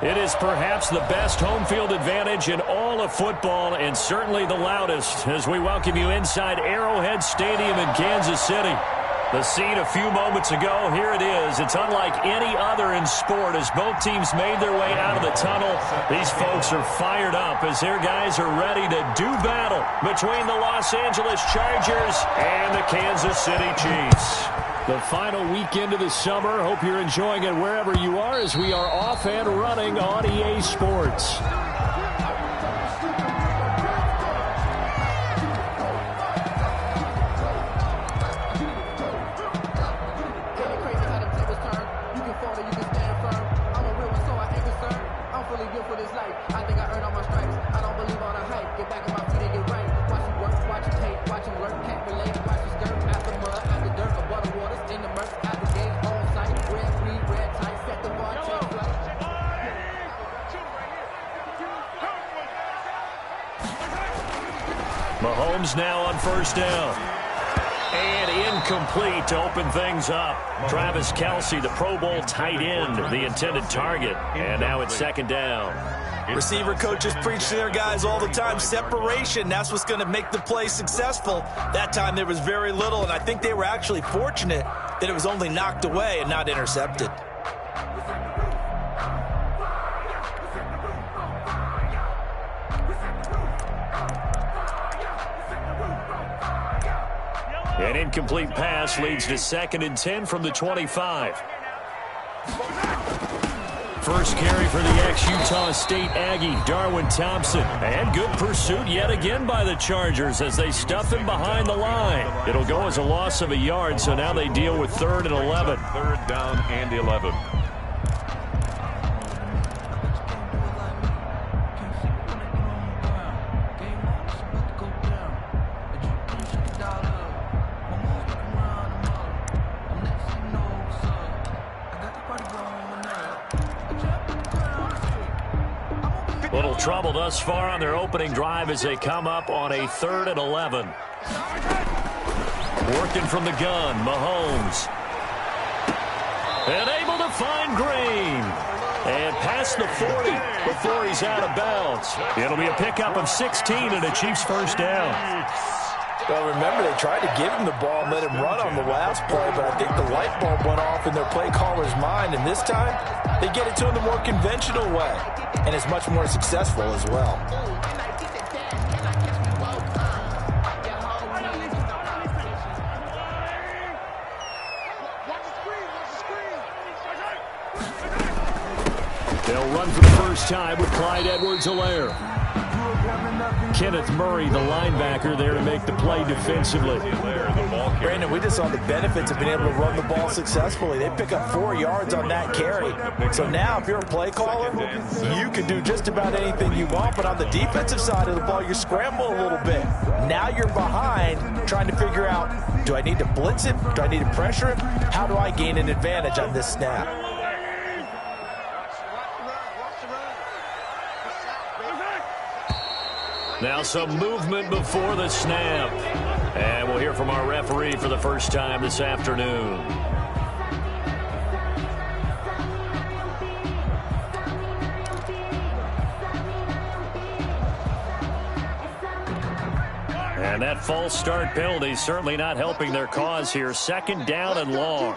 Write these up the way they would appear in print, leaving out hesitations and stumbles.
It is perhaps the best home field advantage in all of football, and certainly the loudest, as we welcome you inside Arrowhead Stadium in Kansas City. The scene a few moments ago, here it is. It's unlike any other in sport as both teams made their way out of the tunnel. These folks are fired up as their guys are ready to do battle between the Los Angeles Chargers and the Kansas City Chiefs. The final weekend of the summer. Hope you're enjoying it wherever you are as we are off and running on EA Sports. Mahomes now on first down. And incomplete to open things up. Travis Kelce, the Pro Bowl tight end, the intended target. And now it's second down. Receiver coaches preach to their guys all the time. Separation, that's what's going to make the play successful. That time there was very little, and I think they were actually fortunate that it was only knocked away and not intercepted. An incomplete pass leads to 2nd and 10 from the 25. First carry for the ex-Utah State Aggie, Darwin Thompson. And good pursuit yet again by the Chargers as they stuff him behind the line. It'll go as a loss of a yard, so now they deal with 3rd and 11. 3rd down and 11. Little trouble thus far on their opening drive as they come up on a 3rd and 11. Working from the gun, Mahomes. And able to find Green. And past the 40 before he's out of bounds. It'll be a pickup of 16 and a Chiefs first down. Well, remember, they tried to give him the ball and let him run on the last play, but I think the light bulb went off in their play caller's mind, and this time they get it to him the more conventional way, and it's much more successful as well. They'll run for the first time with Clyde Edwards-Helaire. Kenneth Murray, the linebacker, there to make the play defensively. Brandon, we just saw the benefits of being able to run the ball successfully. They pick up 4 yards on that carry. So now, if you're a play caller, you can do just about anything you want. But on the defensive side of the ball, you scramble a little bit. Now you're behind, trying to figure out, do I need to blitz him? Do I need to pressure him? How do I gain an advantage on this snap? Now some movement before the snap. And we'll hear from our referee for the first time this afternoon. And that false start penalty certainly not helping their cause here. 2nd down and long.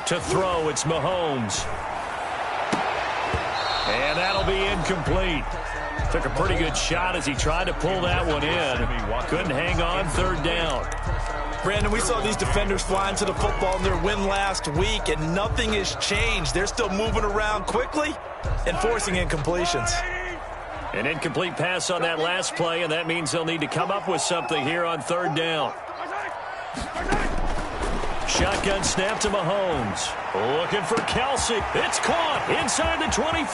To throw, it's Mahomes. And that'll be incomplete. Took a pretty good shot as he tried to pull that one in. Couldn't hang on, 3rd down. Brandon, we saw these defenders flying to the football in their win last week, and nothing has changed. They're still moving around quickly and forcing incompletions. An incomplete pass on that last play, and that means they'll need to come up with something here on 3rd down. Shotgun snap to Mahomes. Looking for Kelce. It's caught inside the 25.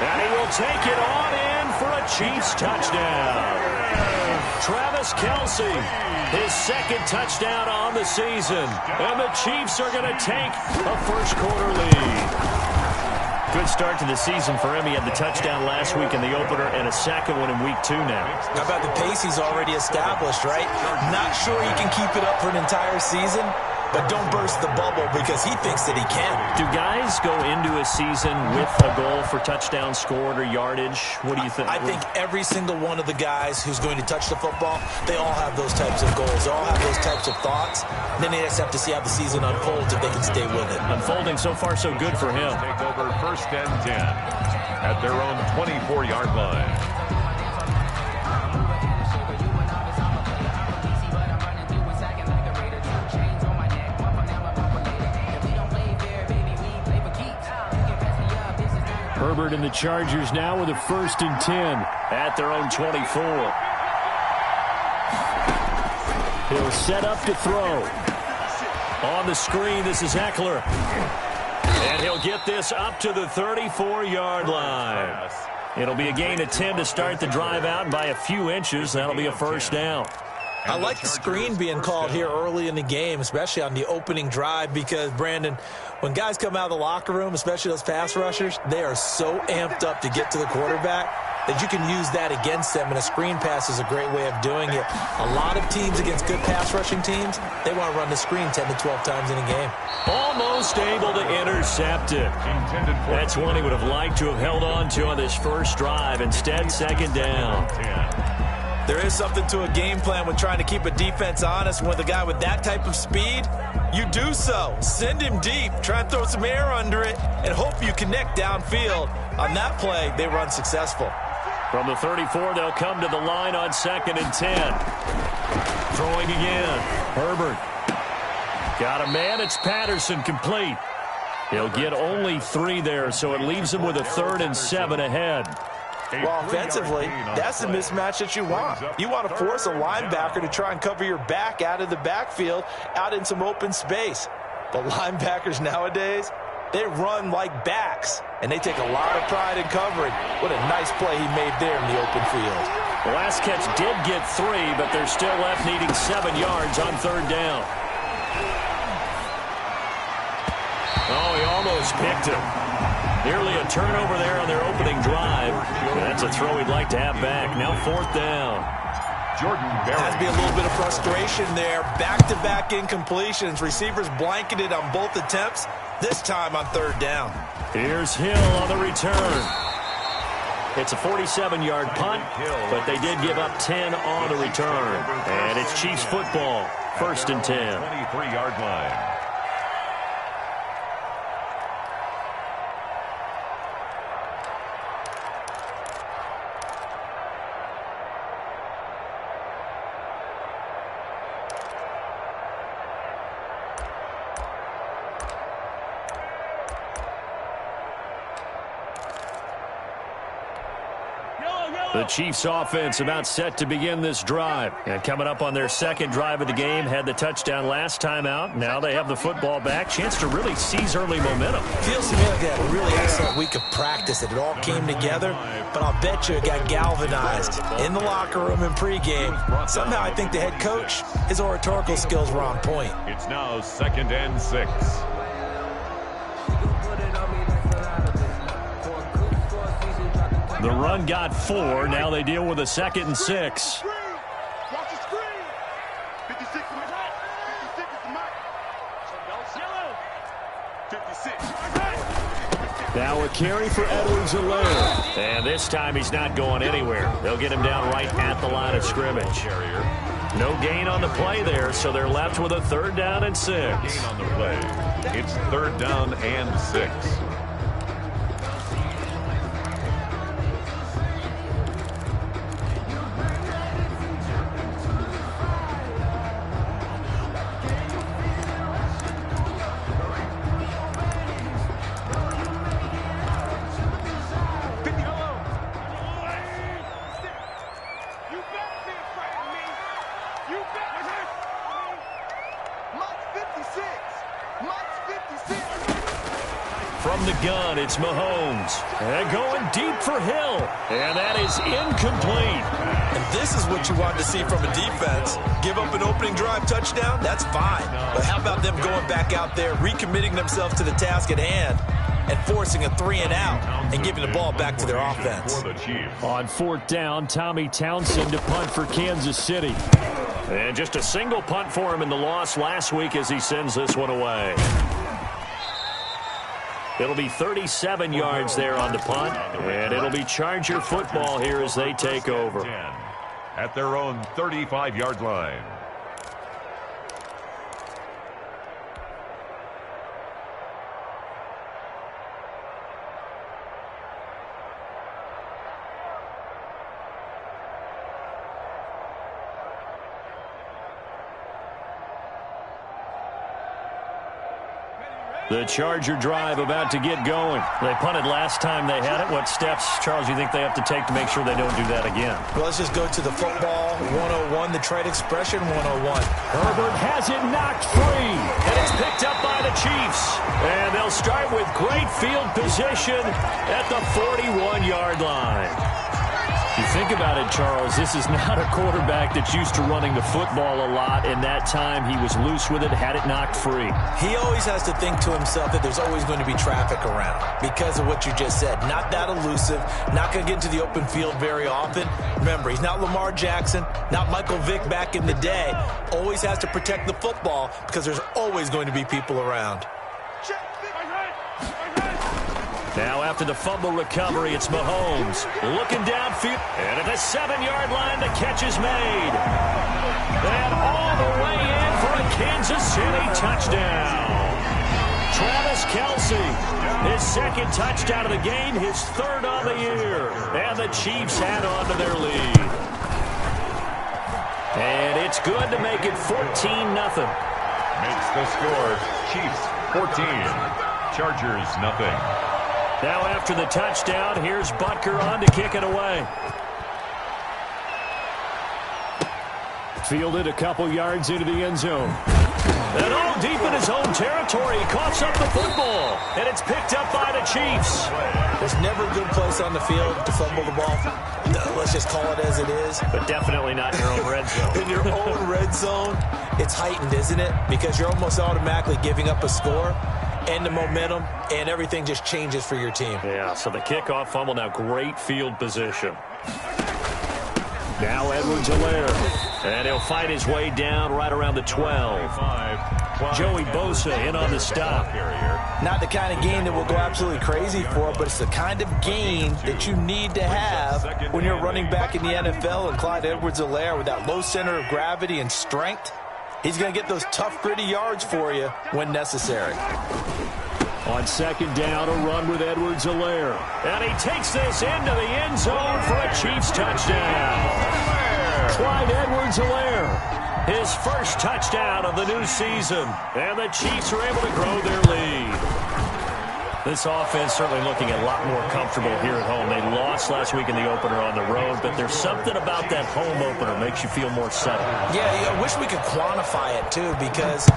And he will take it on in for a Chiefs touchdown. Travis Kelce, his 2nd touchdown on the season. And the Chiefs are going to take a first-quarter lead. Good start to the season for him. He had the touchdown last week in the opener and a 2nd one in week 2 now. How about the pace he's already established, right? Not sure he can keep it up for an entire season, but don't burst the bubble because he thinks that he can. Do guys go into a season with a goal for touchdown scored or yardage? What do you think? I think every single one of the guys who's going to touch the football, they all have those types of goals. They all have those types of thoughts. And then they just have to see how the season unfolds if they can stay with it. Unfolding so far so good for him. Take over 1st and 10 at their own 24-yard line. Herbert and the Chargers now with a 1st and 10 at their own 24. He'll set up to throw. On the screen, this is Eckler. And he'll get this up to the 34-yard line. It'll be a gain of 10 to start the drive out, and by a few inches, that'll be a 1st down. I like the screen being called here early in the game, especially on the opening drive, because, Brandon, when guys come out of the locker room, especially those pass rushers, they are so amped up to get to the quarterback that you can use that against them, and a screen pass is a great way of doing it. A lot of teams against good pass rushing teams, they want to run the screen 10 to 12 times in a game. Almost able to intercept it. That's one he would have liked to have held on to on this first drive. Instead, 2nd down. There is something to a game plan when trying to keep a defense honest. With a guy with that type of speed, you do so. Send him deep, try and throw some air under it, and hope you connect downfield. On that play, they run successful. From the 34, they'll come to the line on 2nd and 10. Throwing again. Herbert. Got a man. It's Patterson, complete. He'll get only 3 there, so it leaves him with a 3rd and 7 ahead. Well, offensively, that's the mismatch that you want. You want to force a linebacker to try and cover your back out of the backfield, out in some open space. But linebackers nowadays, they run like backs, and they take a lot of pride in covering. What a nice play he made there in the open field. The last catch did get 3, but they're still left needing 7 yards on 3rd down. Oh, he almost picked him. Nearly a turnover there on their opening drive. That's a throw he'd like to have back. Now 4th down. Has to be a little bit of frustration there. Back-to-back incompletions. Receivers blanketed on both attempts, this time on 3rd down. Here's Hill on the return. It's a 47-yard punt, but they did give up 10 on the return. And it's Chiefs football, 1st and 10. 23-yard line. The Chiefs offense about set to begin this drive. And coming up on their 2nd drive of the game, had the touchdown last time out. Now they have the football back. Chance to really seize early momentum. Feels to me like they had a really excellent week of practice. It all came together, but I'll bet you it got galvanized in the locker room in pregame. Somehow I think the head coach, his oratorical skills were on point. It's now 2nd and 6. The run got 4. Now they deal with a 2nd and 6. Now a carry for Edwards-Helaire. And this time he's not going anywhere. They'll get him down right at the line of scrimmage. No gain on the play there, so they're left with a 3rd down and 6. Gain on the play. It's 3rd down and 6. From the gun, it's Mahomes. And going deep for Hill. And that is incomplete. And this is what you want to see from a defense. Give up an opening drive touchdown, that's fine. But how about them going back out there, recommitting themselves to the task at hand, and forcing a 3-and-out and giving the ball back to their offense. On 4th down, Tommy Townsend to punt for Kansas City. And just a single punt for him in the loss last week as he sends this one away. It'll be 37 yards there on the punt, and it'll be Charger football here as they take over. At their own 35-yard line. The Charger drive about to get going. They punted last time they had it. What steps, Charles, do you think they have to take to make sure they don't do that again? Well, let's just go to the football 101, the trade expression 101. Herbert has it knocked free. And it's picked up by the Chiefs. And they'll start with great field position at the 41-yard line. You think about it, Charles, this is not a quarterback that's used to running the football a lot, and that time he was loose with it, had it knocked free. He always has to think to himself that there's always going to be traffic around because of what you just said. Not that elusive, not going to get into the open field very often. Remember, he's not Lamar Jackson, not Michael Vick back in the day. Always has to protect the football because there's always going to be people around. Now after the fumble recovery, it's Mahomes looking downfield. And at the 7-yard line, the catch is made. And all the way in for a Kansas City touchdown. Travis Kelce, his second touchdown of the game, his third on the year. And the Chiefs add on to their lead. And it's good to make it 14-0. Makes the score Chiefs 14, Chargers nothing. Now after the touchdown, here's Butker on to kick it away. Fielded a couple yards into the end zone. And all deep in his own territory, he coughs up the football. And it's picked up by the Chiefs. There's never a good place on the field to fumble the ball. Let's just call it as it is. But definitely not in your own red zone. In your own red zone, it's heightened, isn't it? Because you're almost automatically giving up a score. And the momentum, and everything just changes for your team. Yeah, so the kickoff fumble, now great field position. Now Edwards-Helaire, and he'll fight his way down right around the 12. Joey Bosa in on the stop. Not the kind of gain that we'll go absolutely crazy for, but it's the kind of gain that you need to have when you're running back in the NFL. And Clyde Edwards-Helaire with that low center of gravity and strength, he's going to get those tough, gritty yards for you when necessary. On second down, a run with Edwards-Helaire. And he takes this into the end zone for a Chiefs touchdown. Clyde Edwards-Helaire, his first touchdown of the new season. And the Chiefs are able to grow their lead. This offense certainly looking a lot more comfortable here at home. They lost last week in the opener on the road, but there's something about that home opener makes you feel more settled. Yeah, I wish we could quantify it, too, because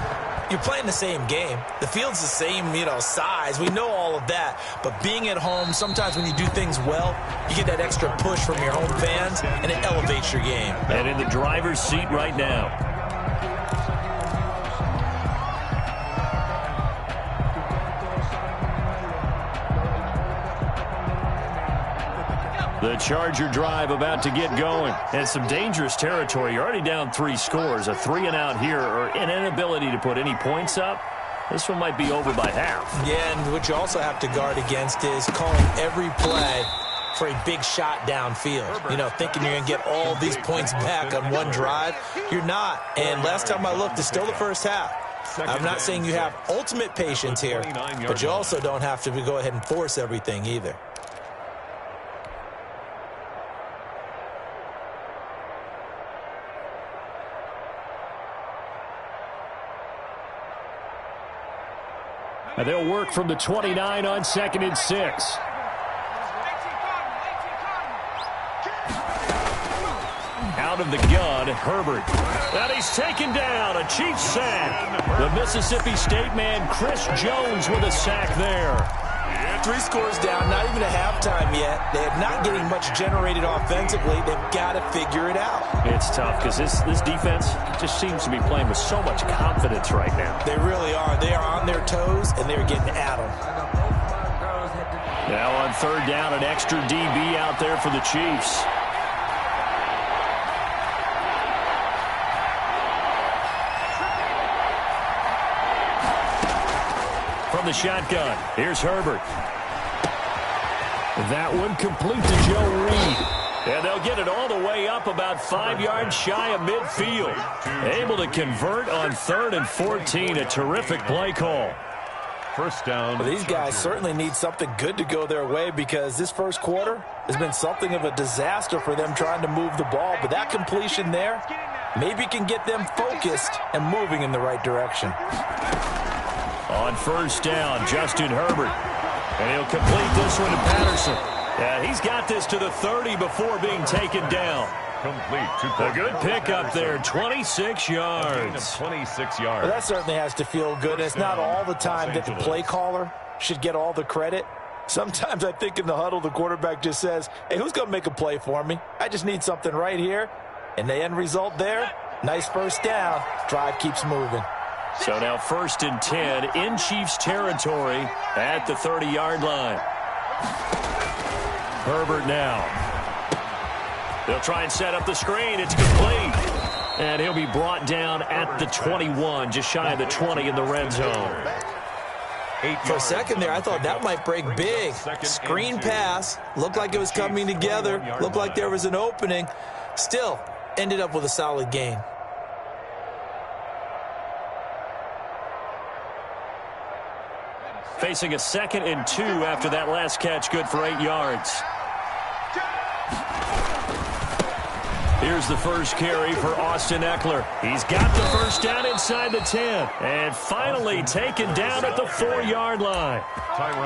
you're playing the same game. The field's the same, size. We know all of that. But being at home, sometimes when you do things well, you get that extra push from your home fans, and it elevates your game. And in the driver's seat right now. The Charger drive about to get going. And some dangerous territory. You're already down 3 scores. A 3-and-out here or an inability to put any points up. This one might be over by half. Yeah, and what you also have to guard against is calling every play for a big shot downfield. Thinking you're going to get all these points back on one drive. You're not. And last time I looked, it's still the first half. I'm not saying you have ultimate patience here, but you also don't have to go ahead and force everything either. And they'll work from the 29 on 2nd and 6. Out of the gun, Herbert. And he's taken down. A Chiefs sack. The Mississippi State man, Chris Jones, with a sack there. 3 scores down, not even a halftime yet. They're not getting much generated offensively. They've got to figure it out. It's tough because this defense just seems to be playing with so much confidence right now. They really are. They are on their toes, and they're getting at them. Now on 3rd down, an extra DB out there for the Chiefs. the shotgun. Here's Herbert. That one complete to Joe Reed. And they'll get it all the way up about 5 yards shy of midfield. Able to convert on 3rd and 14. A terrific play call. First down. Well, these guys certainly need something good to go their way because this first quarter has been something of a disaster for them trying to move the ball. But that completion there maybe can get them focused and moving in the right direction. On first down, Justin Herbert. And he'll complete this one to Patterson. Yeah, he's got this to the 30 before being taken down. Complete. A good pickup there, 26 yards. 26 yards. Well, that certainly has to feel good. It's not all the time that the play caller should get all the credit. Sometimes I think in the huddle, the quarterback just says, hey, who's going to make a play for me? I just need something right here. And the end result there, nice first down. Drive keeps moving. So now 1st and 10 in Chiefs territory at the 30-yard line. Herbert now. They'll try and set up the screen. It's complete. And he'll be brought down at the 21, just shy of the 20 in the red zone. For a second there, I thought that might break big. Screen pass. Looked like it was coming together. Looked like there was an opening. Still, ended up with a solid gain. Facing a 2nd and 2 after that last catch, good for 8 yards. Here's the first carry for Austin Eckler. He's got the first down inside the 10. And finally taken down at the 4-yard line.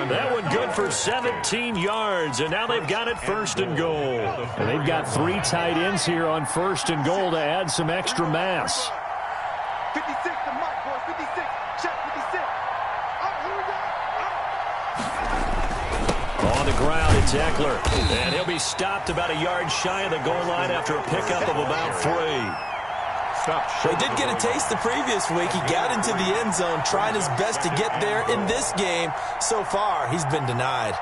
That one good for 17 yards. And now they've got it 1st and goal. And they've got 3 tight ends here on 1st and goal to add some extra mass. 56 to Mike, boys. 56. Check 56. On the ground, it's Eckler. And he'll be stopped about a yard shy of the goal line after a pickup of about 3. He did get a taste the previous week. He got into the end zone, trying his best to get there in this game. So far, he's been denied.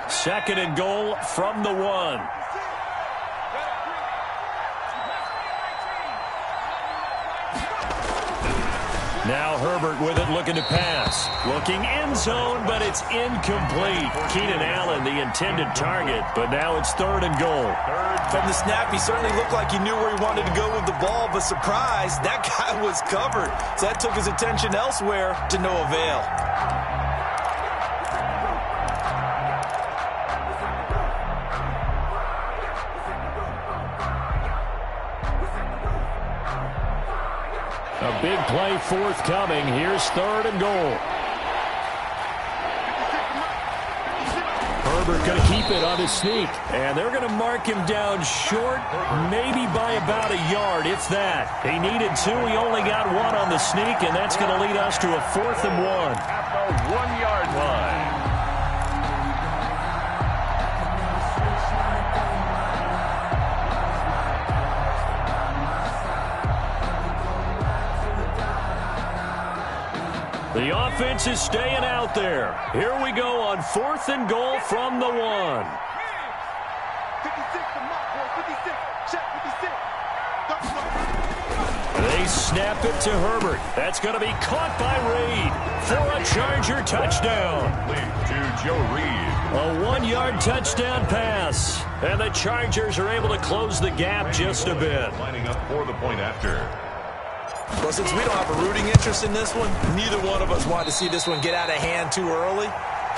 Second and goal from the 1. Now Herbert with it, looking to pass. Looking end zone, but it's incomplete. Keenan Allen, the intended target, but now it's 3rd and goal. From the snap, he certainly looked like he knew where he wanted to go with the ball, but surprise, that guy was covered. So that took his attention elsewhere to no avail. A big play forthcoming. Here's 3rd and goal. Herbert going to keep it on his sneak. And they're going to mark him down short, maybe by about a yard, if that. He needed 2. He only got 1 on the sneak, and that's going to lead us to a 4th and 1. At the 1-yard line. The offense is staying out there. Here we go on 4th and goal from the 1. 56 to Mike, boys. 56. Check 56. They snap it to Herbert. That's going to be caught by Reed for a Charger touchdown. To Joe Reed. A 1-yard touchdown pass. And the Chargers are able to close the gap just a bit. Lining up for the point after. Well, since we don't have a rooting interest in this one, neither one of us wanted to see this one get out of hand too early.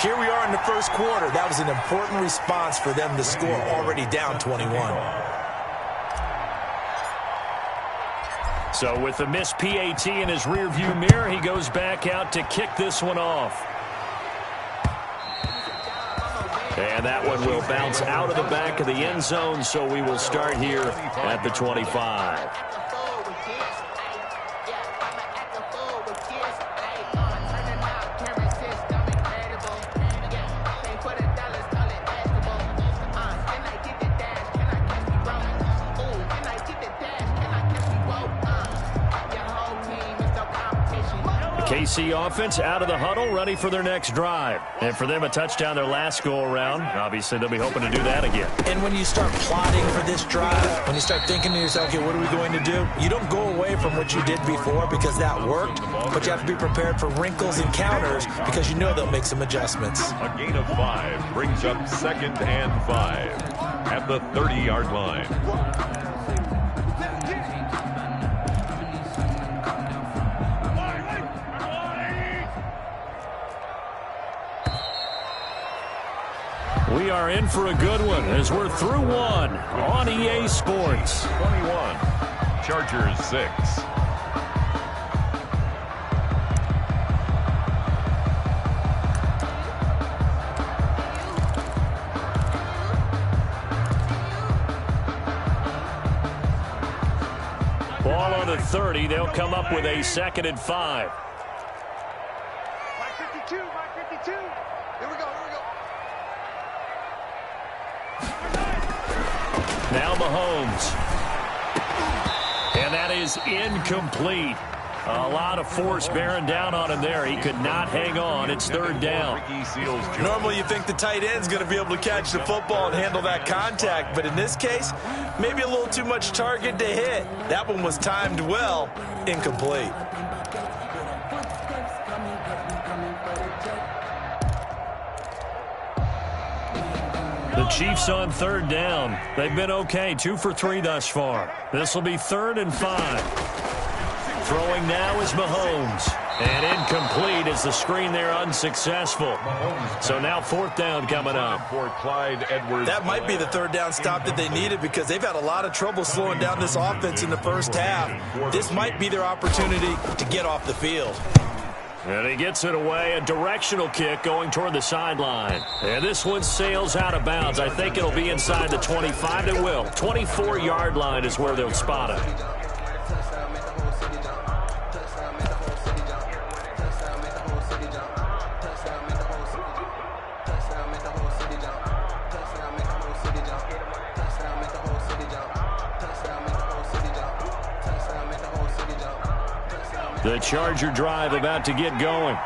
Here we are in the first quarter. That was an important response for them to score, already down 21. So with the missed PAT in his rearview mirror, he goes back out to kick this one off. And that one will bounce out of the back of the end zone, so we will start here at the 25. KC offense out of the huddle, ready for their next drive. And for them, a touchdown their last go-around. Obviously, they'll be hoping to do that again. And when you start plotting for this drive, when you start thinking to yourself, okay, what are we going to do? You don't go away from what you did before because that worked, but you have to be prepared for wrinkles and counters because you know they'll make some adjustments. A gain of 5 brings up 2nd and 5 at the 30-yard line. We are in for a good one as we're through one on EA Sports. 21, Chargers 6. Ball on the 30. They'll come up with a 2nd and 5. Mike 52, Mike 52. Here we go, here we go. Now Mahomes. And that is incomplete. A lot of force bearing down on him there. He could not hang on. It's 3rd down. Normally you think the tight end's going to be able to catch the football and handle that contact, but in this case, maybe a little too much target to hit. That one was timed well, incomplete. The Chiefs on 3rd down. They've been okay, 2 for 3 thus far. This will be 3rd and 5. Throwing now is Mahomes. And incomplete as the screen there unsuccessful. So now 4th down coming up. For Clyde Edwards. That might be the 3rd down stop that they needed because they've had a lot of trouble slowing down this offense in the first half. This might be their opportunity to get off the field. And he gets it away, a directional kick going toward the sideline. And this one sails out of bounds. I think it'll be inside the 25. It will. 24-yard line is where they'll spot it. The Charger drive about to get going.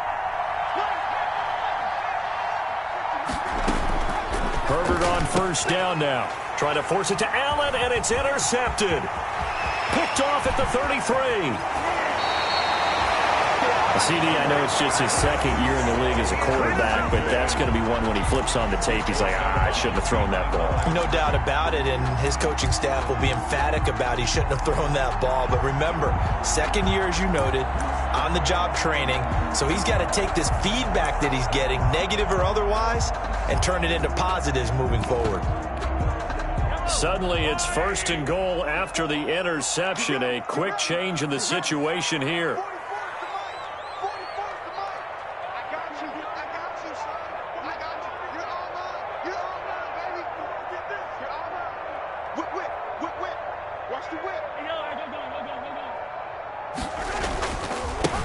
Herbert on 1st down now. Trying to force it to Allen, and it's intercepted. Picked off at the 33. CD, I know it's just his 2nd year in the league as a quarterback, but that's going to be one when he flips on the tape. He's like, I shouldn't have thrown that ball. No doubt about it, and his coaching staff will be emphatic about he shouldn't have thrown that ball. But remember, 2nd year, as you noted, on-the-job training, so he's got to take this feedback that he's getting, negative or otherwise, and turn it into positives moving forward. Suddenly, it's 1st and goal after the interception. A quick change in the situation here.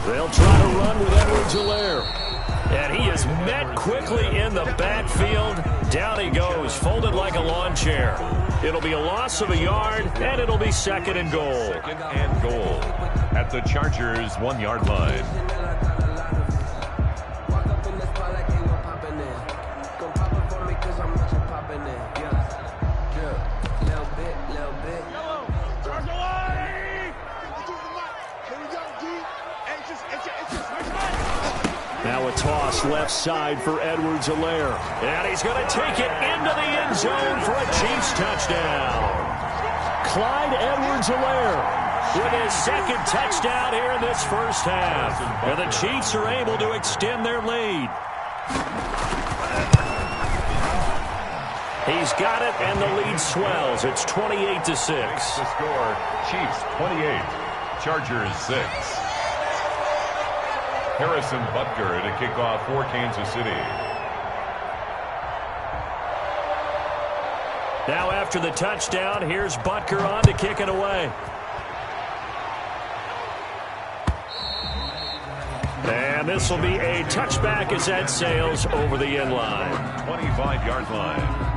They'll try to run with Edwards-Helaire. And he is met quickly in the backfield. Down he goes, folded like a lawn chair. It'll be a loss of a yard, and it'll be 2nd and goal. 2nd and goal at the Chargers' 1-yard line. Now a toss left side for Edwards-Helaire. And he's going to take it into the end zone for a Chiefs touchdown. Clyde Edwards-Helaire with his 2nd touchdown here in this first half. And the Chiefs are able to extend their lead. He's got it, and the lead swells. It's 28-6. The score, Chiefs 28, Chargers 6. Harrison Butker to kick off for Kansas City. Now after the touchdown, here's Butker on to kick it away. And this will be a touchback as that sails over the end line. 25-yard line.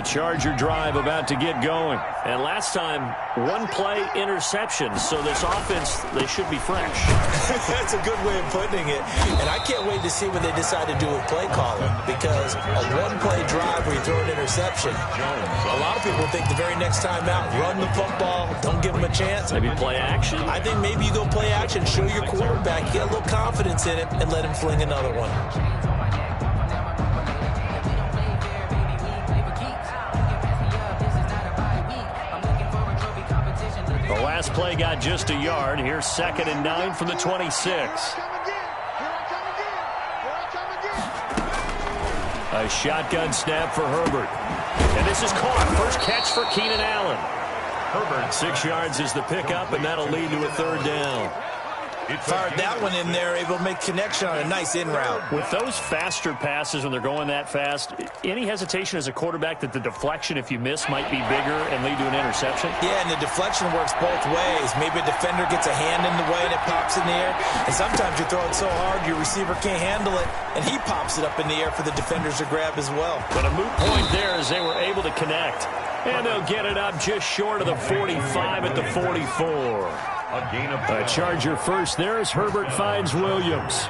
Charger drive about to get going. And last time, one play interception. So this offense, they should be fresh. That's a good way of putting it. And I can't wait to see what they decide to do with play calling, because a one-play drive where you throw an interception, a lot of people think the very next time out, run the football, don't give them a chance. Maybe play action. I think maybe you go play action, show your quarterback, get a little confidence in it, and let him fling another one. The last play got just a yard. Here's 2nd and 9 from the 26. A shotgun snap for Herbert. And this is caught. First catch for Keenan Allen. Herbert, 6 yards is the pickup, and that'll lead to a 3rd down. Fired that one in there, able to make connection on a nice in route. With those faster passes when they're going that fast, any hesitation as a quarterback that the deflection, if you miss, might be bigger and lead to an interception? Yeah, and the deflection works both ways. Maybe a defender gets a hand in the way and it pops in the air. And sometimes you throw it so hard your receiver can't handle it, and he pops it up in the air for the defenders to grab as well. But a moot point there as they were able to connect. And they'll get it up just short of the 45 at the 44. A Charger first there as Herbert finds Williams.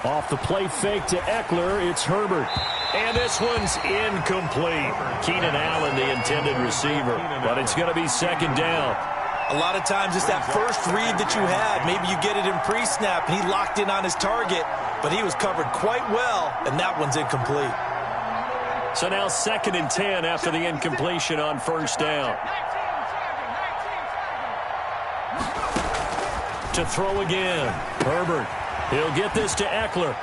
Off the play fake to Eckler, it's Herbert. And this one's incomplete. Keenan Allen, the intended receiver. But it's going to be 2nd down. A lot of times it's that first read that you had. Maybe you get it in pre-snap. He locked in on his target, but he was covered quite well, and that one's incomplete. So now 2nd and 10 after the incompletion on 1st down. To throw again. Herbert. He'll get this to Eckler.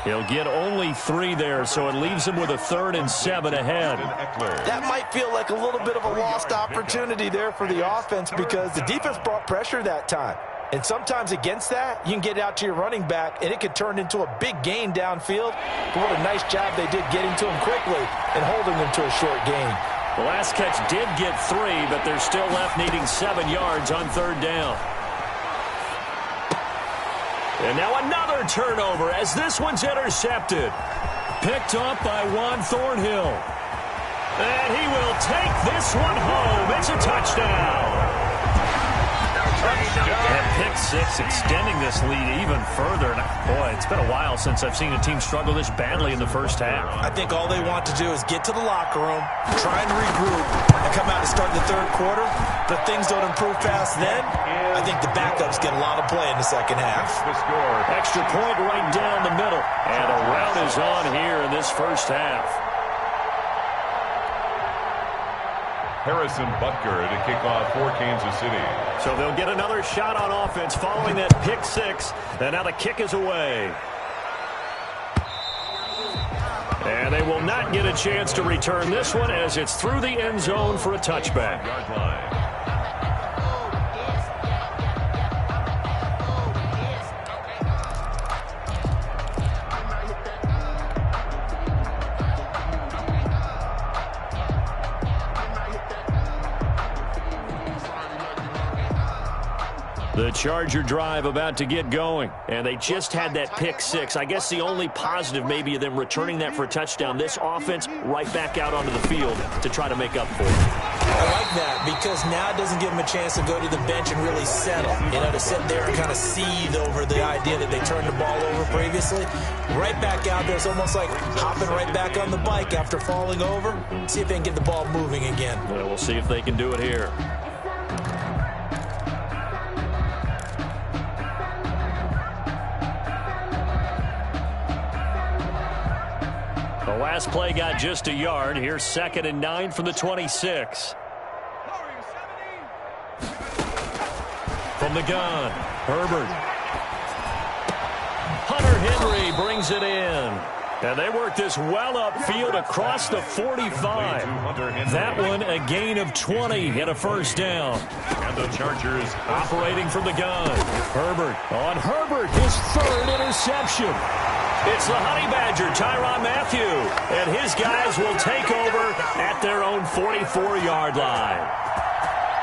He'll get only 3 there, so it leaves him with a 3rd and 7 ahead. That might feel like a little bit of a lost opportunity there for the offense, because the defense brought pressure that time. And sometimes against that, you can get out to your running back, and it could turn into a big gain downfield. But what a nice job they did getting to him quickly and holding him to a short gain. The last catch did get 3, but they're still left needing 7 yards on 3rd down. And now another turnover as this one's intercepted. Picked up by Juan Thornhill. And he will take this one home. It's a touchdown. And pick 6 extending this lead even further. And boy, it's been a while since I've seen a team struggle this badly in the first half. I think all they want to do is get to the locker room, try and regroup, and come out and start the 3rd quarter. But if things don't improve fast then, I think the backups get a lot of play in the 2nd half. Extra point right down the middle. And a rout is on here in this first half. Harrison Butker to kick off for Kansas City. So they'll get another shot on offense following that pick 6. And now the kick is away. And they will not get a chance to return this one as it's through the end zone for a touchback. Yard line. The Charger drive about to get going, and they just had that pick 6. I guess the only positive maybe of them returning that for a touchdown. This offense right back out onto the field to try to make up for it. I like that, because now it doesn't give them a chance to go to the bench and really settle. You know, to sit there and kind of seethe over the idea that they turned the ball over previously. Right back out there. It's almost like hopping right back on the bike after falling over. See if they can get the ball moving again. Well, we'll see if they can do it here. The last play got just a yard. Here's 2nd and 9 from the 26. From the gun, Herbert. Hunter Henry brings it in. And they work this well upfield across the 45. That one a gain of 20 and a 1st down. And the Chargers operating from the gun. Herbert on Herbert, his 3rd interception. It's the Honey Badger, Tyrann Mathieu, and his guys will take over at their own 44-yard line.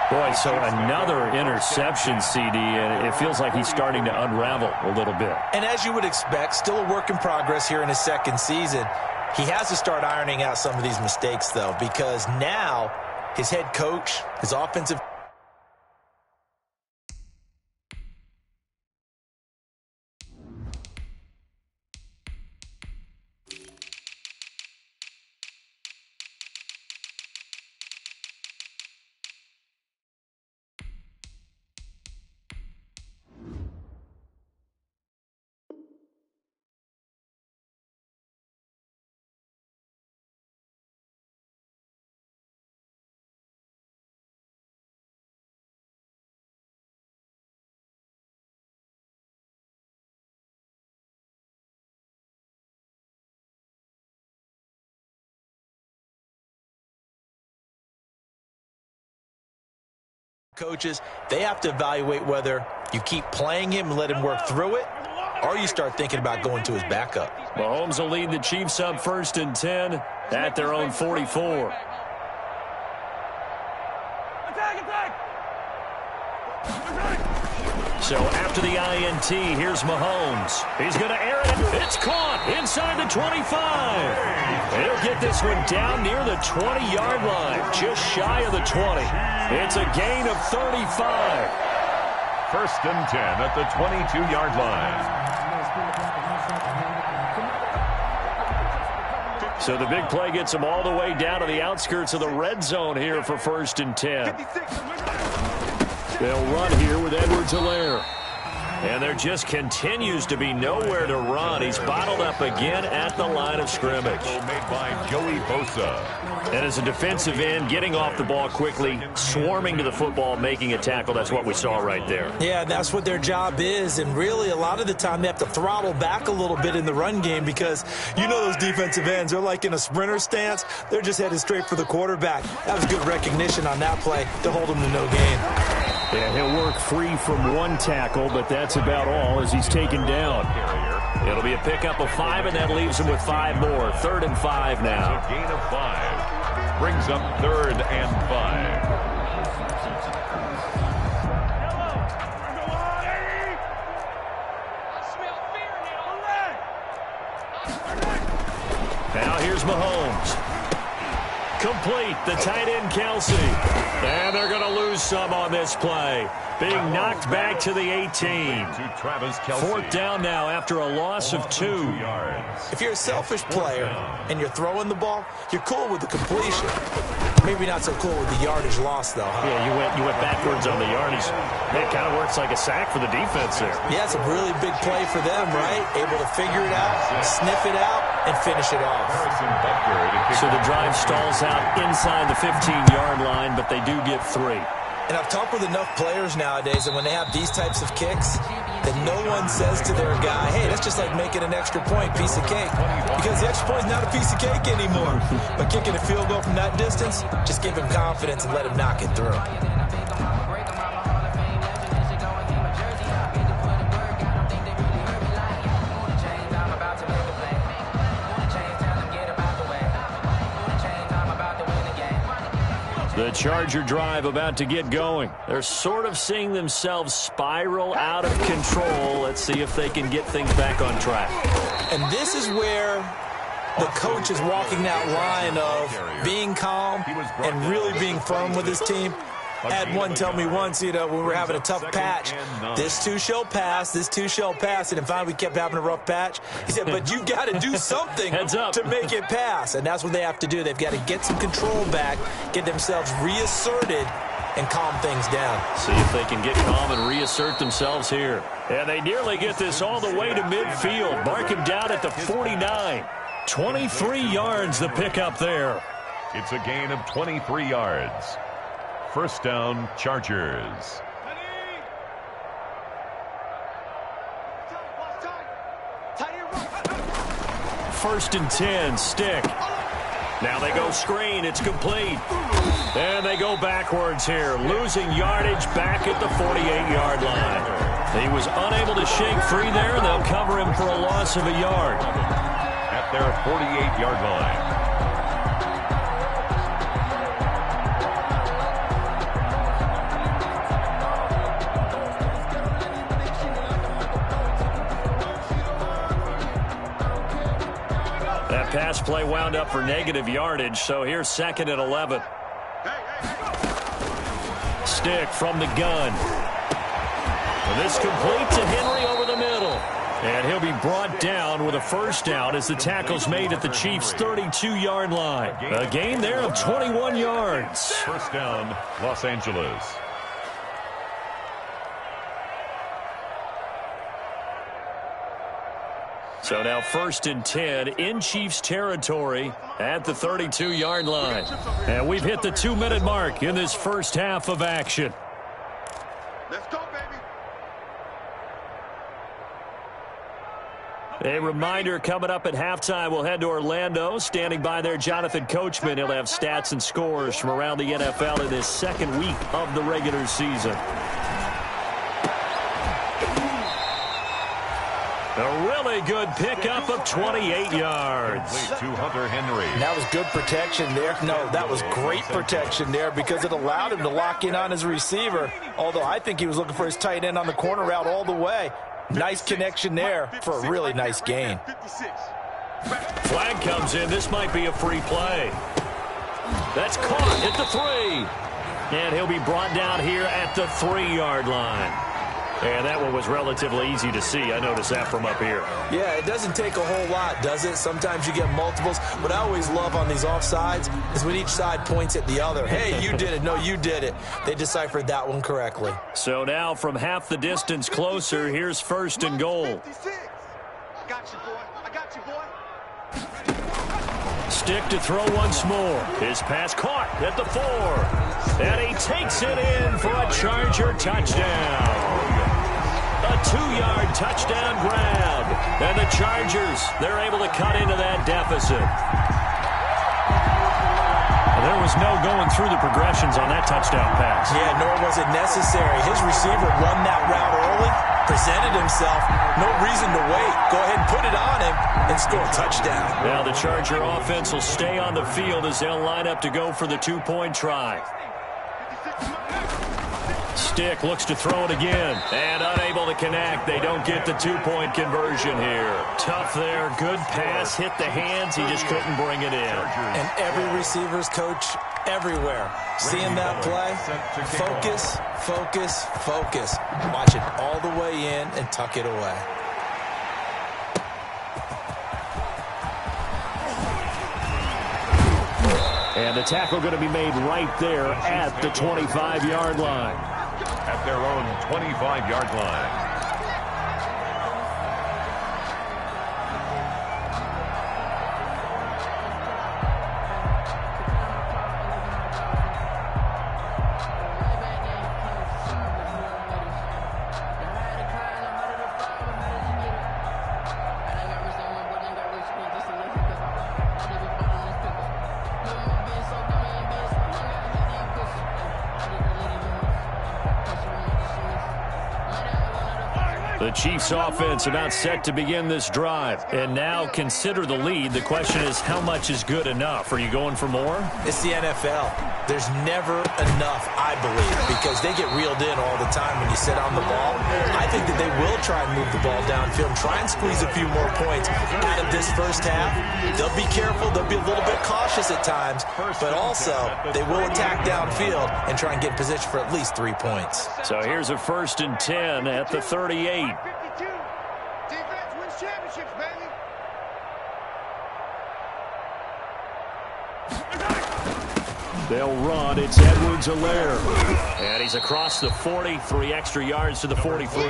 Boy, so another interception, CD, and it feels like he's starting to unravel a little bit. And as you would expect, still a work in progress here in his second season. He has to start ironing out some of these mistakes, though, because now his head coach, his offensive coaches, they have to evaluate whether you keep playing him and let him work through it, or you start thinking about going to his backup. Mahomes will lead the Chiefs up 1st and 10 at their own 44. So after the INT, here's Mahomes. He's going to air it. It's caught inside the 25. He'll get this one down near the 20-yard line, just shy of the 20. It's a gain of 35. 1st and 10 at the 22-yard line. So the big play gets them all the way down to the outskirts of the red zone here for 1st and 10. They'll run here with Edwards-Helaire. And there just continues to be nowhere to run. He's bottled up again at the line of scrimmage. Made by Joey Bosa. And as a defensive end, getting off the ball quickly, swarming to the football, making a tackle, that's what we saw right there. Yeah, that's what their job is. And really, a lot of the time, they have to throttle back a little bit in the run game because you know those defensive ends, they're like in a sprinter stance. They're just headed straight for the quarterback. That was good recognition on that play to hold him to no gain. Yeah, he'll work free from one tackle, but that's about all as he's taken down. It'll be a pickup of 5, and that leaves him with 5 more. 3rd and 5 now. A gain of 5. Brings up 3rd and 5. Now here's Mahomes. Complete, the tight end Kelsey. And they're going to lose some on this play. Being knocked back to the 18. To Travis Kelce. 4th down now after a loss of 2. If you're a selfish player and you're throwing the ball, you're cool with the completion. Maybe not so cool with the yardage loss, though, huh? Yeah, you went backwards on the yardage. It kind of works like a sack for the defense there. Yeah, it's a really big play for them, right? Able to figure it out, sniff it out, and finish it off. So the drive stalls out inside the 15-yard line, but they do get 3. And I've talked with enough players nowadays that when they have these types of kicks, that no one says to their guy, hey, that's just like making an extra point, piece of cake. Because the extra point is not a piece of cake anymore. But kicking a field goal from that distance, just give him confidence and let him knock it through. The Charger drive about to get going. They're sort of seeing themselves spiral out of control. Let's see if they can get things back on track. And this is where the coach is walking that line of being calm and really being firm with his team. I had one tell me once, when we were having a tough patch, this too shall pass, this too shall pass. And finally, we kept having a rough patch. He said, but you got to do something to make it pass. And that's what they have to do. They've got to get some control back, get themselves reasserted, and calm things down. See if they can get calm and reassert themselves here. And they nearly get this all the way to midfield. Mark him down at the 49. 23 yards the pickup there. It's a gain of 23 yards. 1st down, Chargers. 1st and 10, stick. Now they go screen, it's complete. And they go backwards here, losing yardage back at the 48-yard line. He was unable to shake free there, and they'll cover him for a loss of a yard. At their 48-yard line. That pass play wound up for negative yardage, so here's 2nd and 11. Stick from the gun. And this complete to Henry over the middle. And he'll be brought down with a first down as the tackle's made at the Chiefs' 32-yard line. A gain there of 21 yards. First down, Los Angeles. So now 1st and 10 in Chiefs territory at the 32-yard line. And we've hit the 2-minute mark in this first half of action. Let's go, baby. A reminder, coming up at halftime, we'll head to Orlando. Standing by there, Jonathan Coachman. He'll have stats and scores from around the NFL in this 2nd week of the regular season. A really good pickup of 28 yards. To Hunter Henry. That was good protection there. No, that was great protection there because it allowed him to lock in on his receiver. Although I think he was looking for his tight end on the corner route all the way. Nice connection there for a really nice gain. Flag comes in. This might be a free play. That's caught at the 3. And he'll be brought down here at the 3-yard line. And that one was relatively easy to see. I noticed that from up here. Yeah, it doesn't take a whole lot, does it? Sometimes you get multiples. What I always love on these offsides is when each side points at the other. Hey, you did it. No, you did it. They deciphered that one correctly. So now from half the distance closer, here's 1st and goal. 56. I got you, boy. I got you, boy. Stick to throw once more. His pass caught at the 4. And he takes it in for a Charger touchdown. A 2-yard touchdown grab. And the Chargers, they're able to cut into that deficit. There was no going through the progressions on that touchdown pass. Yeah, nor was it necessary. His receiver won that route early, presented himself. No reason to wait. Go ahead and put it on him and score a touchdown. Now the Charger offense will stay on the field as they'll line up to go for the 2-point try. Stick looks to throw it again. And unable to connect. They don't get the 2-point conversion here. Tough there. Good pass. Hit the hands. He just couldn't bring it in. And every receiver's coach everywhere. Seeing that play, focus, focus, focus. Watch it all the way in and tuck it away. And the tackle going to be made right there at the 25-yard line. At their own 25-yard line. The Chiefs offense about set to begin this drive. And now consider the lead. The question is, how much is good enough? Are you going for more? It's the NFL. There's never enough, I believe, because they get reeled in all the time when you sit on the ball. I think that they will try and move the ball downfield and try and squeeze a few more points out of this first half. They'll be careful. They'll be a little bit cautious at times, but also they will attack downfield and try and get in position for at least 3 points. So here's a 1st and 10 at the 38. 52. Defense wins championships, baby. They'll run. It's Edwards-Helaire. And he's across the 40, 3 extra yards to the 43.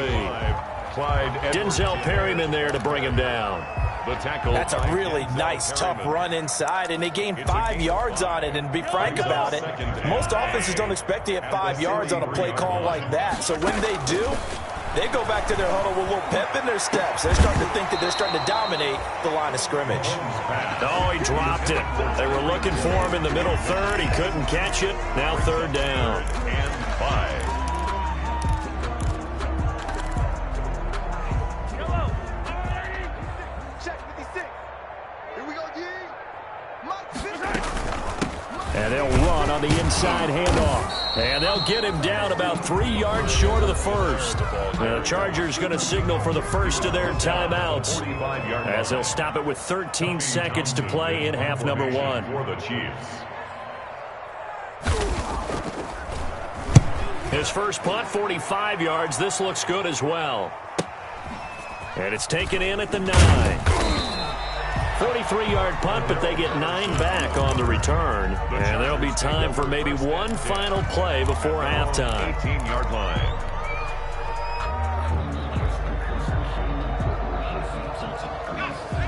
Denzel Perryman there to bring him down. The tackle. That's a really nice, tough run inside, and they gained 5 yards on it. And to be frank about it, most offenses don't expect to get 5 yards on a play call like that. So when they do, they go back to their huddle with a little pep in their steps. They're starting to think that they're starting to dominate the line of scrimmage. Oh, he dropped it. They were looking for him in the middle third. He couldn't catch it. Now 3rd down. And 5. Check 56. Here we go, D. Mike 50. And they'll run on the inside handoff. And they'll get him down about 3 yards short of the first. The Chargers going to signal for the first of their timeouts as they'll stop it with 13 seconds to play in half number 1. For the Chiefs. His first punt, 45 yards. This looks good as well. And it's taken in at the 9. 43-yard punt, but they get 9 back on the return. And there'll be time for maybe one final play before halftime. 18-yard line.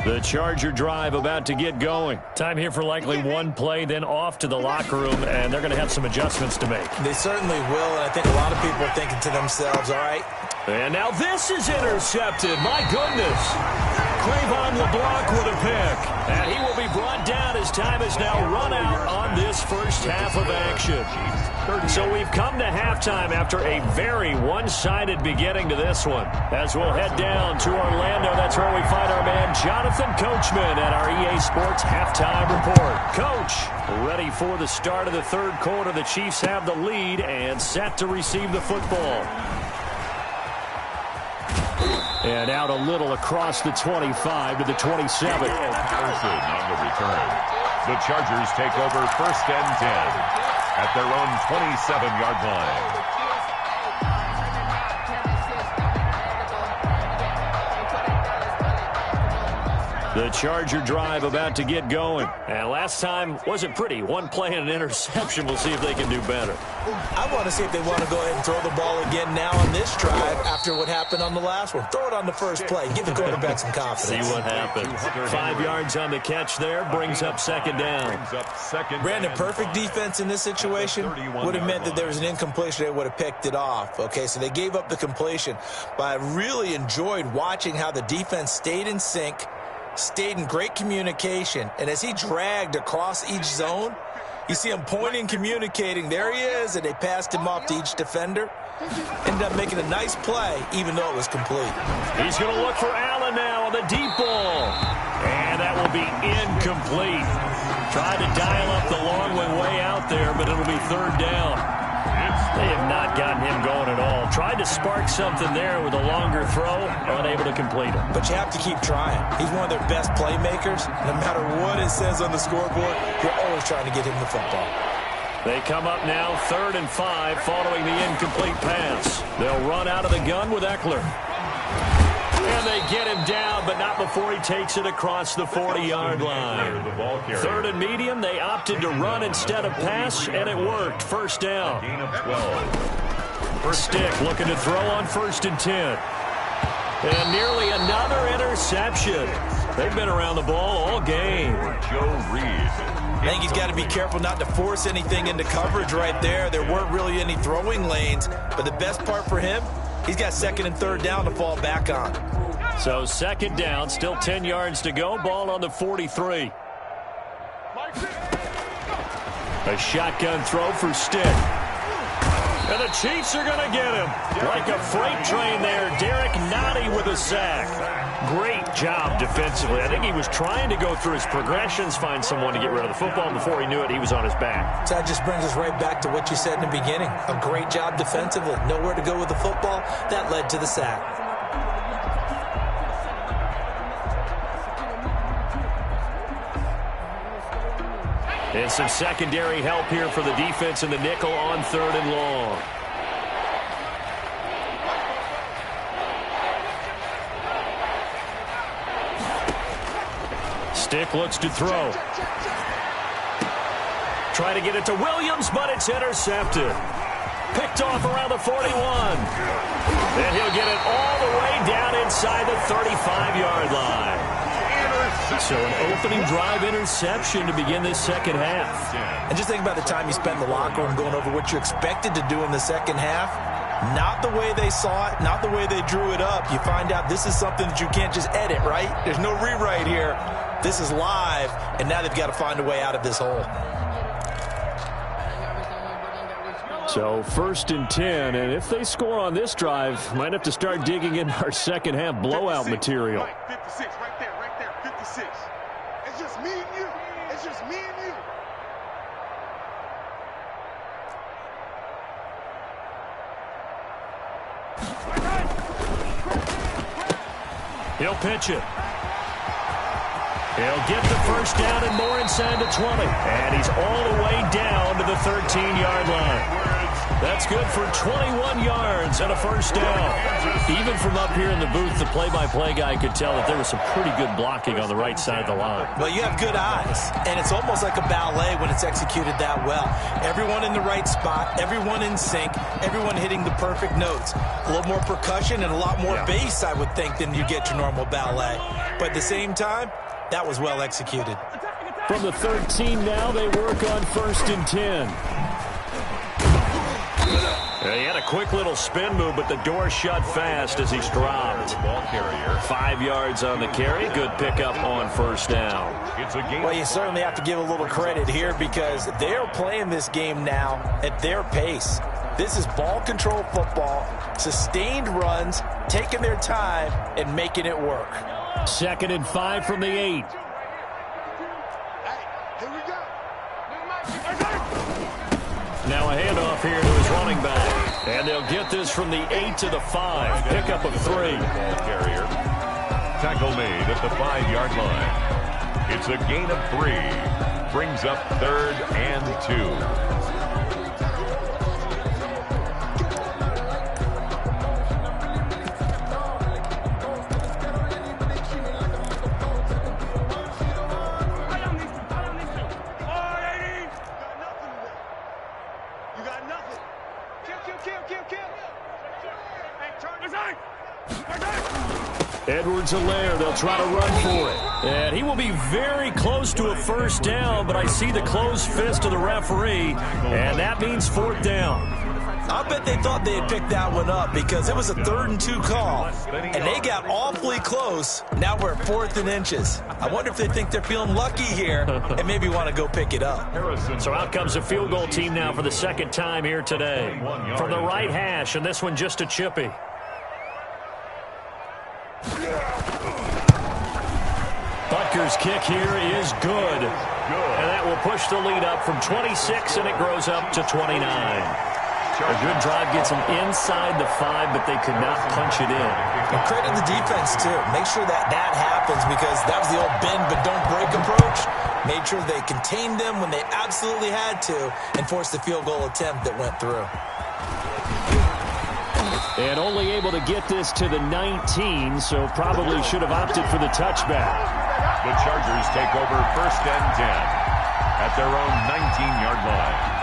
The Charger drive about to get going. Time here for likely one play, then off to the locker room, and they're going to have some adjustments to make. They certainly will, and I think a lot of people are thinking to themselves, all right. And now this is intercepted. My goodness. Cravon LeBlanc with a pick. And he will be brought down as time is now run out on this first half of action. So we've come to halftime after a very one-sided beginning to this one. As we'll head down to Orlando, that's where we find our man Jonathan Coachman at our EA Sports Halftime Report. Coach, ready for the start of the third quarter. The Chiefs have the lead and set to receive the football. And out a little across the 25 to the 27. Patterson on the return. The Chargers take over first and 10 at their own 27-yard line. The Charger drive about to get going. And last time wasn't pretty. One play and an interception. We'll see if they can do better. I want to see if they want to go ahead and throw the ball again now on this drive after what happened on the last one. Throw it on the first play. Give the quarterback some confidence. See what happens. 5 yards on the catch there. Brings up second down. Brandon, perfect defense in this situation would have meant that there was an incompletion. They would have picked it off. Okay, so they gave up the completion. But I really enjoyed watching how the defense stayed in sync, stayed in great communication, and as he dragged across each zone, you see him pointing, communicating. There he is, and they passed him off to each defender. Ended up making a nice play, even though it was complete. He's going to look for Allen now on the deep ball. And that will be incomplete. Tried to dial up the long way out there, but it'll be third down. They have not gotten him going at all. Tried to spark something there with a longer throw, unable to complete it. But you have to keep trying. He's one of their best playmakers. No matter what it says on the scoreboard, you're always trying to get him the football. They come up now 3rd and 5 following the incomplete pass. They'll run out of the gun with Eckler. And they get him down, but not before he takes it across the 40-yard line. 3rd and medium, they opted to run instead of pass, and it worked. First down. Gain of 12. Stick looking to throw on 1st and 10. And nearly another interception. They've been around the ball all game. Joe Reed. I think he's got to be careful not to force anything into coverage right there. There weren't really any throwing lanes, but the best part for him, he's got 2nd and 3rd down to fall back on. So 2nd down, still 10 yards to go. Ball on the 43. A shotgun throw for Stick. And the Chiefs are going to get him. Like a freight train there. Derek Nottie with a sack. Great job defensively. I think he was trying to go through his progressions, find someone to get rid of the football. Before he knew it, he was on his back. So that just brings us right back to what you said in the beginning. A great job defensively. Nowhere to go with the football. That led to the sack. And some secondary help here for the defense in the nickel on 3rd and long. Stick looks to throw. Try to get it to Williams, but it's intercepted. Picked off around the 41. And he'll get it all the way down inside the 35-yard line. So an opening drive interception to begin this second half. And just think about the time you spent in the locker room going over what you expected to do in the second half. Not the way they saw it, not the way they drew it up. You find out this is something that you can't just edit, right? There's no rewrite here. This is live, and now they've got to find a way out of this hole. So 1st and 10, and if they score on this drive, might have to start digging in our second half blowout 56, material. Right, 56, right there, 56. It's just me and you. It's just me and you. He'll pitch it. He'll get the first down and more inside the 20. And he's all the way down to the 13-yard line. That's good for 21 yards and a first down. Even from up here in the booth, the play-by-play guy could tell that there was some pretty good blocking on the right side of the line. Well, you have good eyes, and it's almost like a ballet when it's executed that well. Everyone in the right spot, everyone in sync, everyone hitting the perfect notes. A little more percussion and a lot more bass, I would think, than you get your normal ballet. But at the same time, that was well executed. From the 13 now, they work on 1st and 10. He had a quick little spin move, but the door shut fast as he's dropped. Ball carrier. 5 yards on the carry. Good pickup on first down. It's a game. Well, you certainly have to give a little credit here because they're playing this game now at their pace. This is ball control football, sustained runs, taking their time, and making it work. 2nd and 5 from the 8. Hey, here we go. Now a handoff here to his running back. And they'll get this from the 8 to the 5. Pickup of 3. Ball carrier. Tackle made at the 5-yard line. It's a gain of 3. Brings up 3rd and 2. Edwards-Helaire, they'll try to run for it. And he will be very close to a first down, but I see the closed fist of the referee, and that means 4th down. I bet they thought they had picked that one up because it was a 3rd and 2 call, and they got awfully close. Now we're at 4th and inches. I wonder if they think they're feeling lucky here and maybe want to go pick it up. So out comes a field goal team now for the 2nd time here today. From the right hash, and this one just a chippy. Butker's kick here is good. And that will push the lead up from 26, and it grows up to 29. A good drive gets them inside the 5, but they could not punch it in. And credit the defense, too. Make sure that happens because that was the old bend but don't break approach. Made sure they contained them when they absolutely had to and forced the field goal attempt that went through. And only able to get this to the 19, so probably should have opted for the touchback. The Chargers take over 1st and 10 at their own 19-yard line.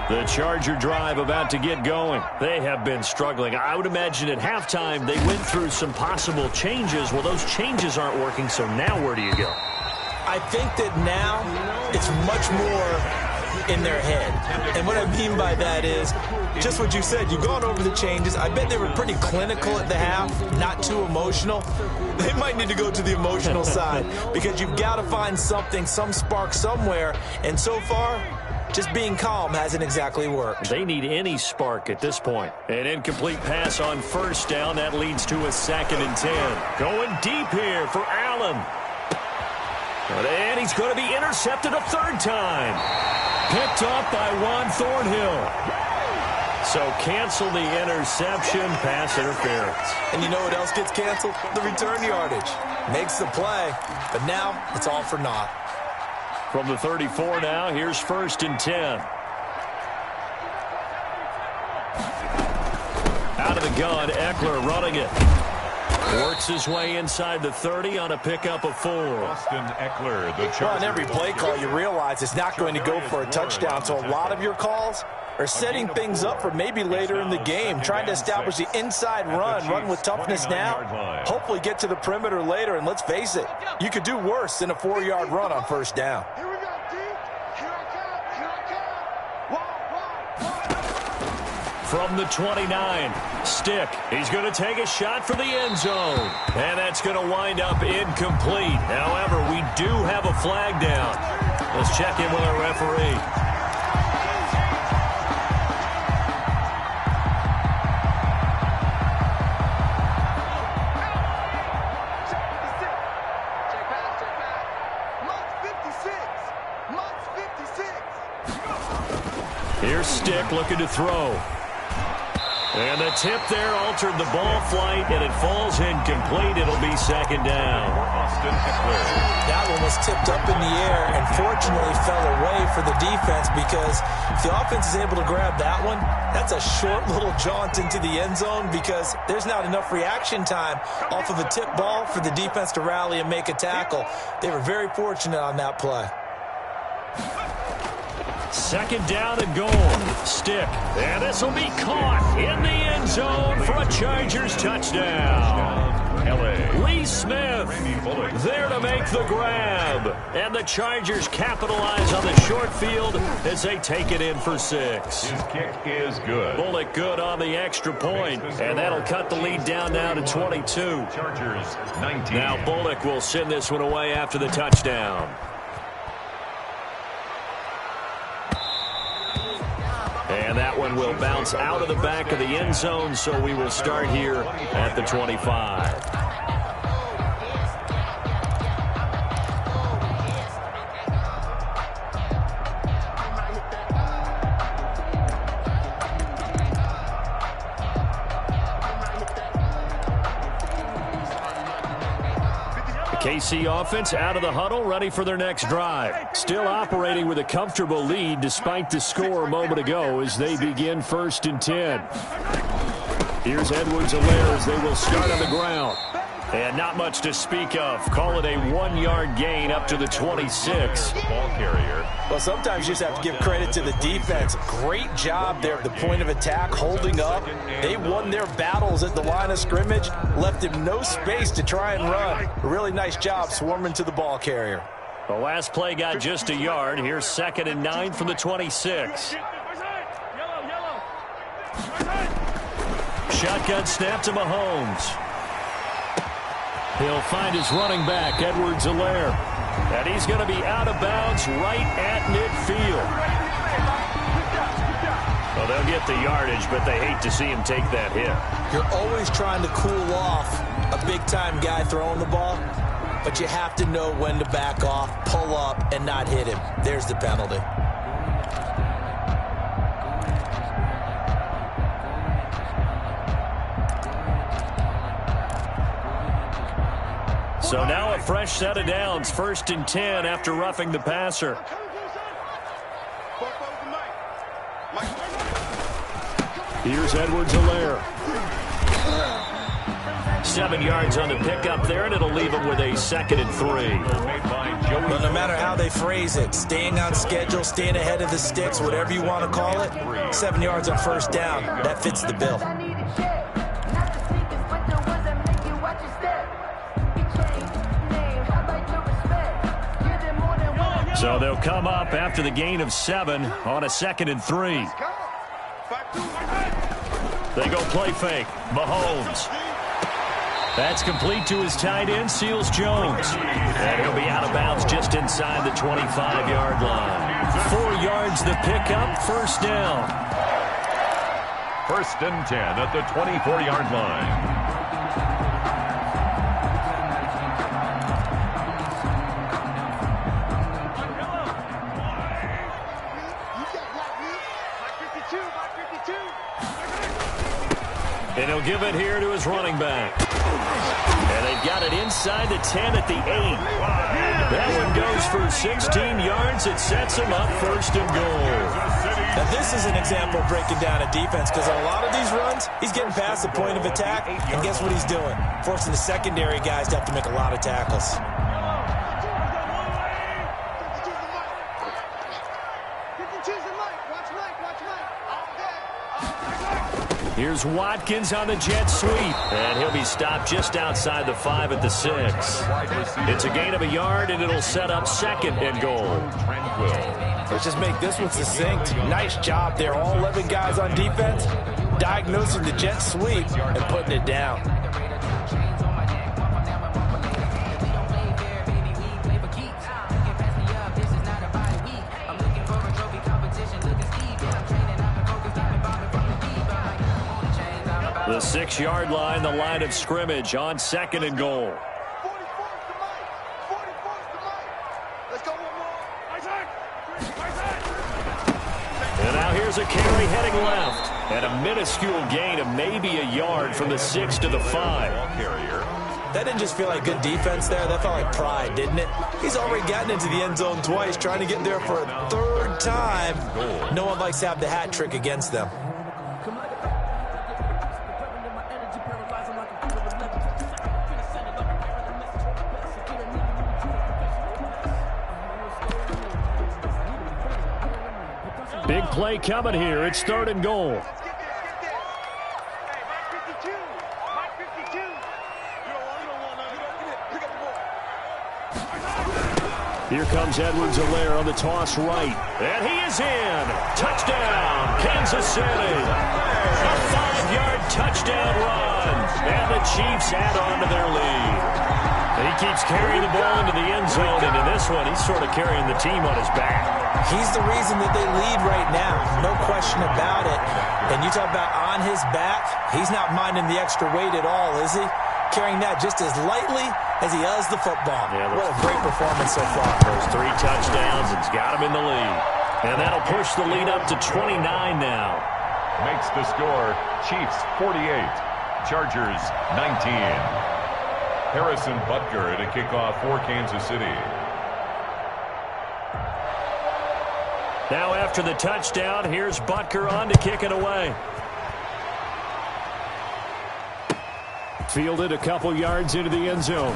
The Charger drive about to get going. They have been struggling. I would imagine at halftime they went through some possible changes. Well, those changes aren't working, so now where do you go? I think that now it's much more in their head. And what I mean by that is just what you said. You've gone over the changes. I bet they were pretty clinical at the half, not too emotional. They might need to go to the emotional side because you've got to find something, some spark somewhere. And so far, just being calm hasn't exactly worked. They need any spark at this point. An incomplete pass on first down. That leads to a 2nd and 10. Going deep here for Allen. And he's going to be intercepted a 3rd time. Picked up by Juan Thornhill. So cancel the interception, pass interference. And you know what else gets canceled? The return yardage. Makes the play, but now it's all for naught. From the 34 now, here's 1st and 10. Out of the gun, Eckler running it. Works his way inside the 30 on a pickup of 4. Austin Eckler, the Chargers. Well, on every play call, you realize it's not going to go for a touchdown, so a lot of your calls are setting things up for maybe later in the game, trying to establish the inside run with toughness now, hopefully get to the perimeter later, and let's face it, you could do worse than a 4-yard run on first down. Here we go, D. Here I come. Here I come. Whoa. From the 29, Stick. He's going to take a shot for the end zone. And that's going to wind up incomplete. However, we do have a flag down. Let's check in with our referee. Here's Stick looking to throw. And the tip there altered the ball flight, and it falls incomplete. It'll be second down. That one was tipped up in the air and fortunately fell away for the defense, because if the offense is able to grab that one, that's a short little jaunt into the end zone, because there's not enough reaction time off of a tip ball for the defense to rally and make a tackle. They were very fortunate on that play. Second down and goal. Stick. And this will be caught in the end zone for a Chargers touchdown. Lee Smith there to make the grab. And the Chargers capitalize on the short field as they take it in for 6. His kick is good. Bullock good on the extra point. And that'll cut the lead down now to 22. Chargers 19. Now Bullock will send this one away after the touchdown. And that one will bounce out of the back of the end zone, so we will start here at the 25. KC offense out of the huddle, ready for their next drive. Still operating with a comfortable lead despite the score a moment ago as they begin 1st and 10. Here's Edwards-Helaire as they will start on the ground. And not much to speak of. Call it a 1-yard gain up to the 26. Ball carrier. Well, sometimes you just have to give credit to the defense. Great job there at the point of attack, holding up. They won their battles at the line of scrimmage, left him no space to try and run. A really nice job swarming to the ball carrier. The last play got just a yard. Here's 2nd and 9 from the 26. Shotgun snap to Mahomes. He'll find his running back, Edwards-Helaire. And he's going to be out of bounds right at midfield. Well, they'll get the yardage, but they hate to see him take that hit. You're always trying to cool off a big-time guy throwing the ball, but you have to know when to back off, pull up, and not hit him. There's the penalty. So now a fresh set of downs, 1st and 10 after roughing the passer. Here's Edwards-Helaire. 7 yards on the pickup there, and it'll leave him with a 2nd and 3. Well, no matter how they phrase it, staying on schedule, staying ahead of the sticks, whatever you want to call it, 7 yards on 1st down, that fits the bill. So they'll come up after the gain of 7 on a 2nd and 3. They go play fake. Mahomes. That's complete to his tight end, Seals Jones. And he'll be out of bounds just inside the 25-yard line. 4 yards the pickup, 1st down. 1st and 10 at the 24-yard line. And he'll give it here to his running back. And they've got it inside the 10 at the 8. That one goes for 16 yards. It sets him up 1st and goal. Now, this is an example of breaking down a defense, because on a lot of these runs, he's getting past the point of attack, and guess what he's doing? Forcing the secondary guys to have to make a lot of tackles. Here's Watkins on the jet sweep. And he'll be stopped just outside the 5 at the 6. It's a gain of a yard, and it'll set up 2nd and goal. Let's just make this one succinct. Nice job there. All 11 guys on defense diagnosing the jet sweep and putting it down. The 6-yard line, the line of scrimmage on 2nd and goal. And now here's a carry heading left. And a minuscule gain of maybe a yard from the 6 to the 5. That didn't just feel like good defense there. That felt like pride, didn't it? He's already gotten into the end zone twice, trying to get there for a third time. No one likes to have the hat trick against them. Big play coming here. It's 3rd and goal. Here comes Edwards-Helaire on the toss right. And he is in. Touchdown, Kansas City. A 5-yard touchdown run. And the Chiefs add on to their lead. He keeps carrying the ball into the end zone, and in this one, he's sort of carrying the team on his back. He's the reason that they lead right now. No question about it. And you talk about on his back, he's not minding the extra weight at all, is he? Carrying that just as lightly as he does the football. Yeah, what a great performance so far. Those 3 touchdowns, it's got him in the lead. And that'll push the lead up to 29 now. Makes the score Chiefs 48, Chargers 19. Harrison Butker to kick off for Kansas City. Now after the touchdown, here's Butker on to kick it away. Fielded a couple yards into the end zone.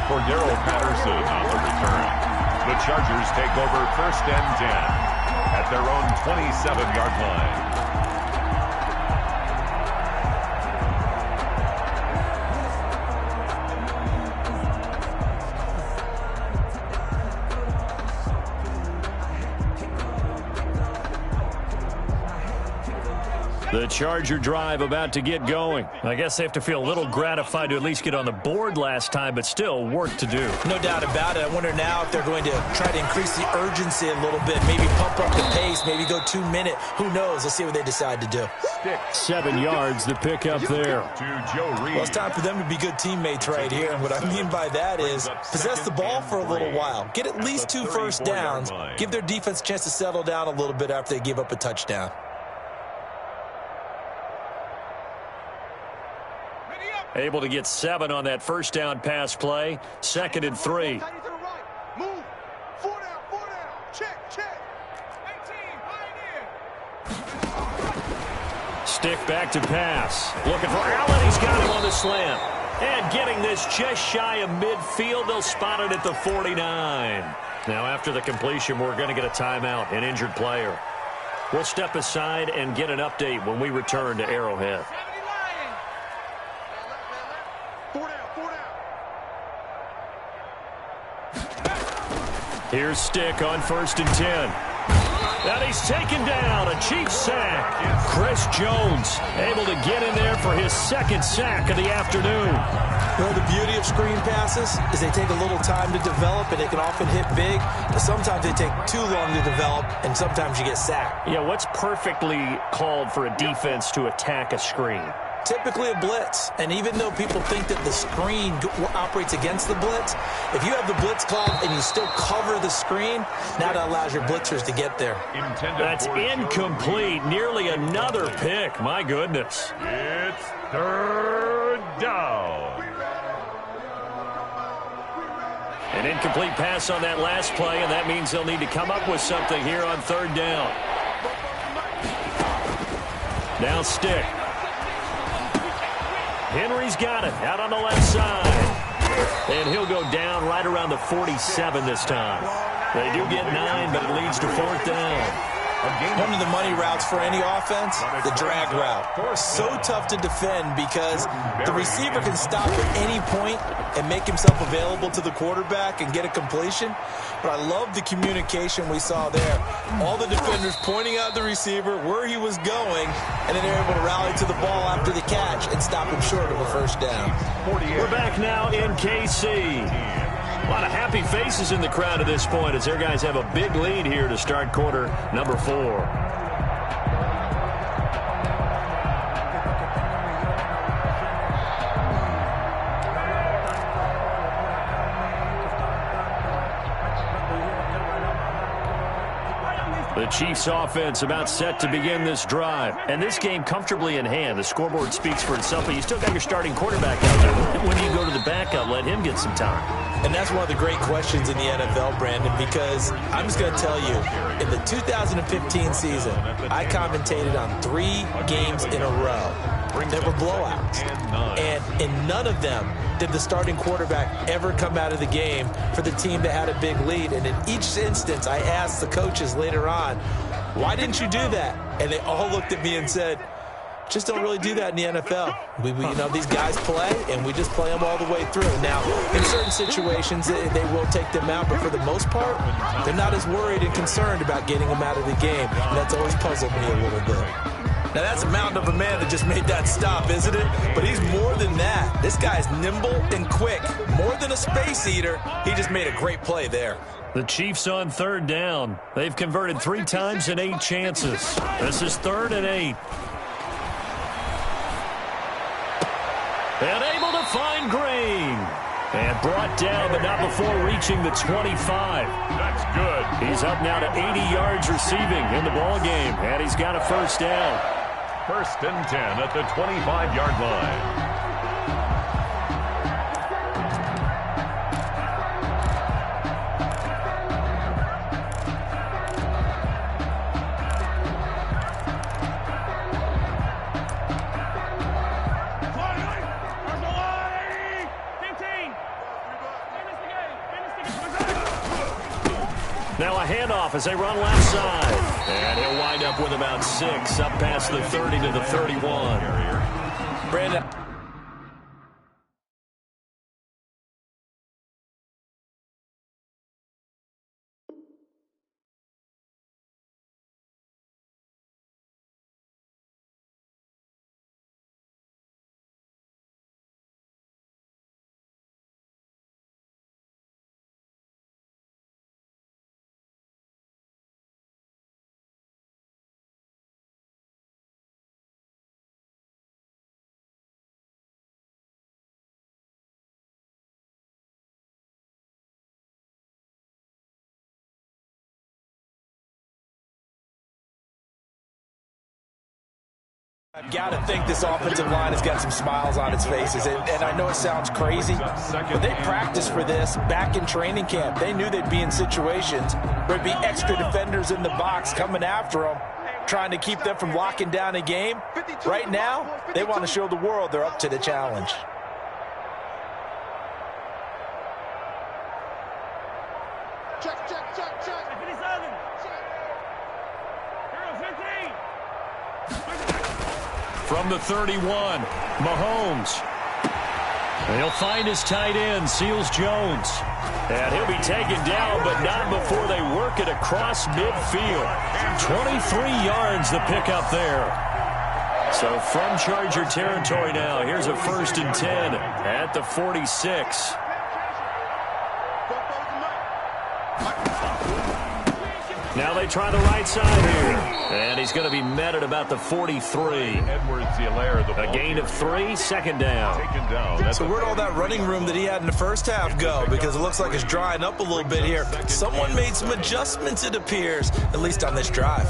Cordero Patterson on the return. The Chargers take over 1st and 10 at their own 27-yard line. The Charger drive about to get going. I guess they have to feel a little gratified to at least get on the board last time, but still work to do. No doubt about it. I wonder now if they're going to try to increase the urgency a little bit, maybe pump up the pace, maybe go 2-minute. Who knows? Let's see what they decide to do. 7 yards, the pickup there. To Joe Reed. Well, it's time for them to be good teammates right here. And what I mean by that is possess the ball for a little while. Get at least 2 first downs. Give their defense a chance to settle down a little bit after they give up a touchdown. Able to get 7 on that first down pass play. 2nd and 3. Move. 4 down. Check. 18, Stick back to pass. Looking for Allen. He's got him on the slant. And getting this just shy of midfield. They'll spot it at the 49. Now after the completion, we're going to get a timeout, an injured player. We'll step aside and get an update when we return to Arrowhead. 4 down. Here's Stick on 1st and 10. And he's taken down. A Chiefs sack. Chris Jones able to get in there for his 2nd sack of the afternoon. Well, the beauty of screen passes is they take a little time to develop, and they can often hit big, but sometimes they take too long to develop, and sometimes you get sacked. Yeah, what's perfectly called for a defense to attack a screen? Typically a blitz, and even though people think that the screen operates against the blitz, if you have the blitz called and you still cover the screen, now that allows your blitzers to get there. That's incomplete. Nearly another pick. My goodness. It's 3rd down. An incomplete pass on that last play, and that means they'll need to come up with something here on 3rd down. Now Stick. Henry's got it out on the left side. And he'll go down right around the 47 this time. They do get 9, but it leads to 4th down. One of the money routes for any offense, the drag route. So tough to defend because the receiver can stop at any point and make himself available to the quarterback and get a completion. But I love the communication we saw there. All the defenders pointing out the receiver, where he was going, and then they're able to rally to the ball after the catch and stop him short of a 1st down. We're back now in KC. A lot of happy faces in the crowd at this point as their guys have a big lead here to start quarter number 4. The Chiefs offense about set to begin this drive. And this game comfortably in hand. The scoreboard speaks for itself, but you still got your starting quarterback out there. When do you go to the backup? Let him get some time. And that's one of the great questions in the NFL, Brandon, because I'm just going to tell you, in the 2015 season, I commentated on 3 games in a row. There were blowouts. And in none of them did the starting quarterback ever come out of the game for the team that had a big lead. And in each instance, I asked the coaches later on, why didn't you do that? And they all looked at me and said, just don't really do that in the NFL. You know, these guys play, and we just play them all the way through. Now, in certain situations, they will take them out, but for the most part, they're not as worried and concerned about getting them out of the game. And that's always puzzled me a little bit. Now, that's a mountain of a man that just made that stop, isn't it? But he's more than that. This guy's nimble and quick. More than a space eater, he just made a great play there. The Chiefs on 3rd down. They've converted 3 times in 8 chances. This is 3rd and 8. And able to find Green. And brought down, but not before reaching the 25. That's good. He's up now to 80 yards receiving in the ballgame, and he's got a 1st down. 1st and 10 at the 25-yard line. Now a handoff as they run left side. And he'll wind up with about 6 up past the 30 to the 31. Brandon. I've got to think this offensive line has got some smiles on its faces, and I know it sounds crazy, but they practiced for this back in training camp. They knew they'd be in situations where there'd be extra defenders in the box coming after them, trying to keep them from locking down a game. Right now, they want to show the world they're up to the challenge. Check. From the 31, Mahomes. And he'll find his tight end, Seals Jones. And he'll be taken down, but not before they work it across midfield. 23 yards the pickup there. So from Charger territory now, here's a 1st and 10 at the 46. Now they try the right side here. And he's going to be met at about the 43. A gain of 3, 2nd down. So where'd all that running room that he had in the first half go? Because it looks like it's drying up a little bit here. Someone made some adjustments, it appears, at least on this drive.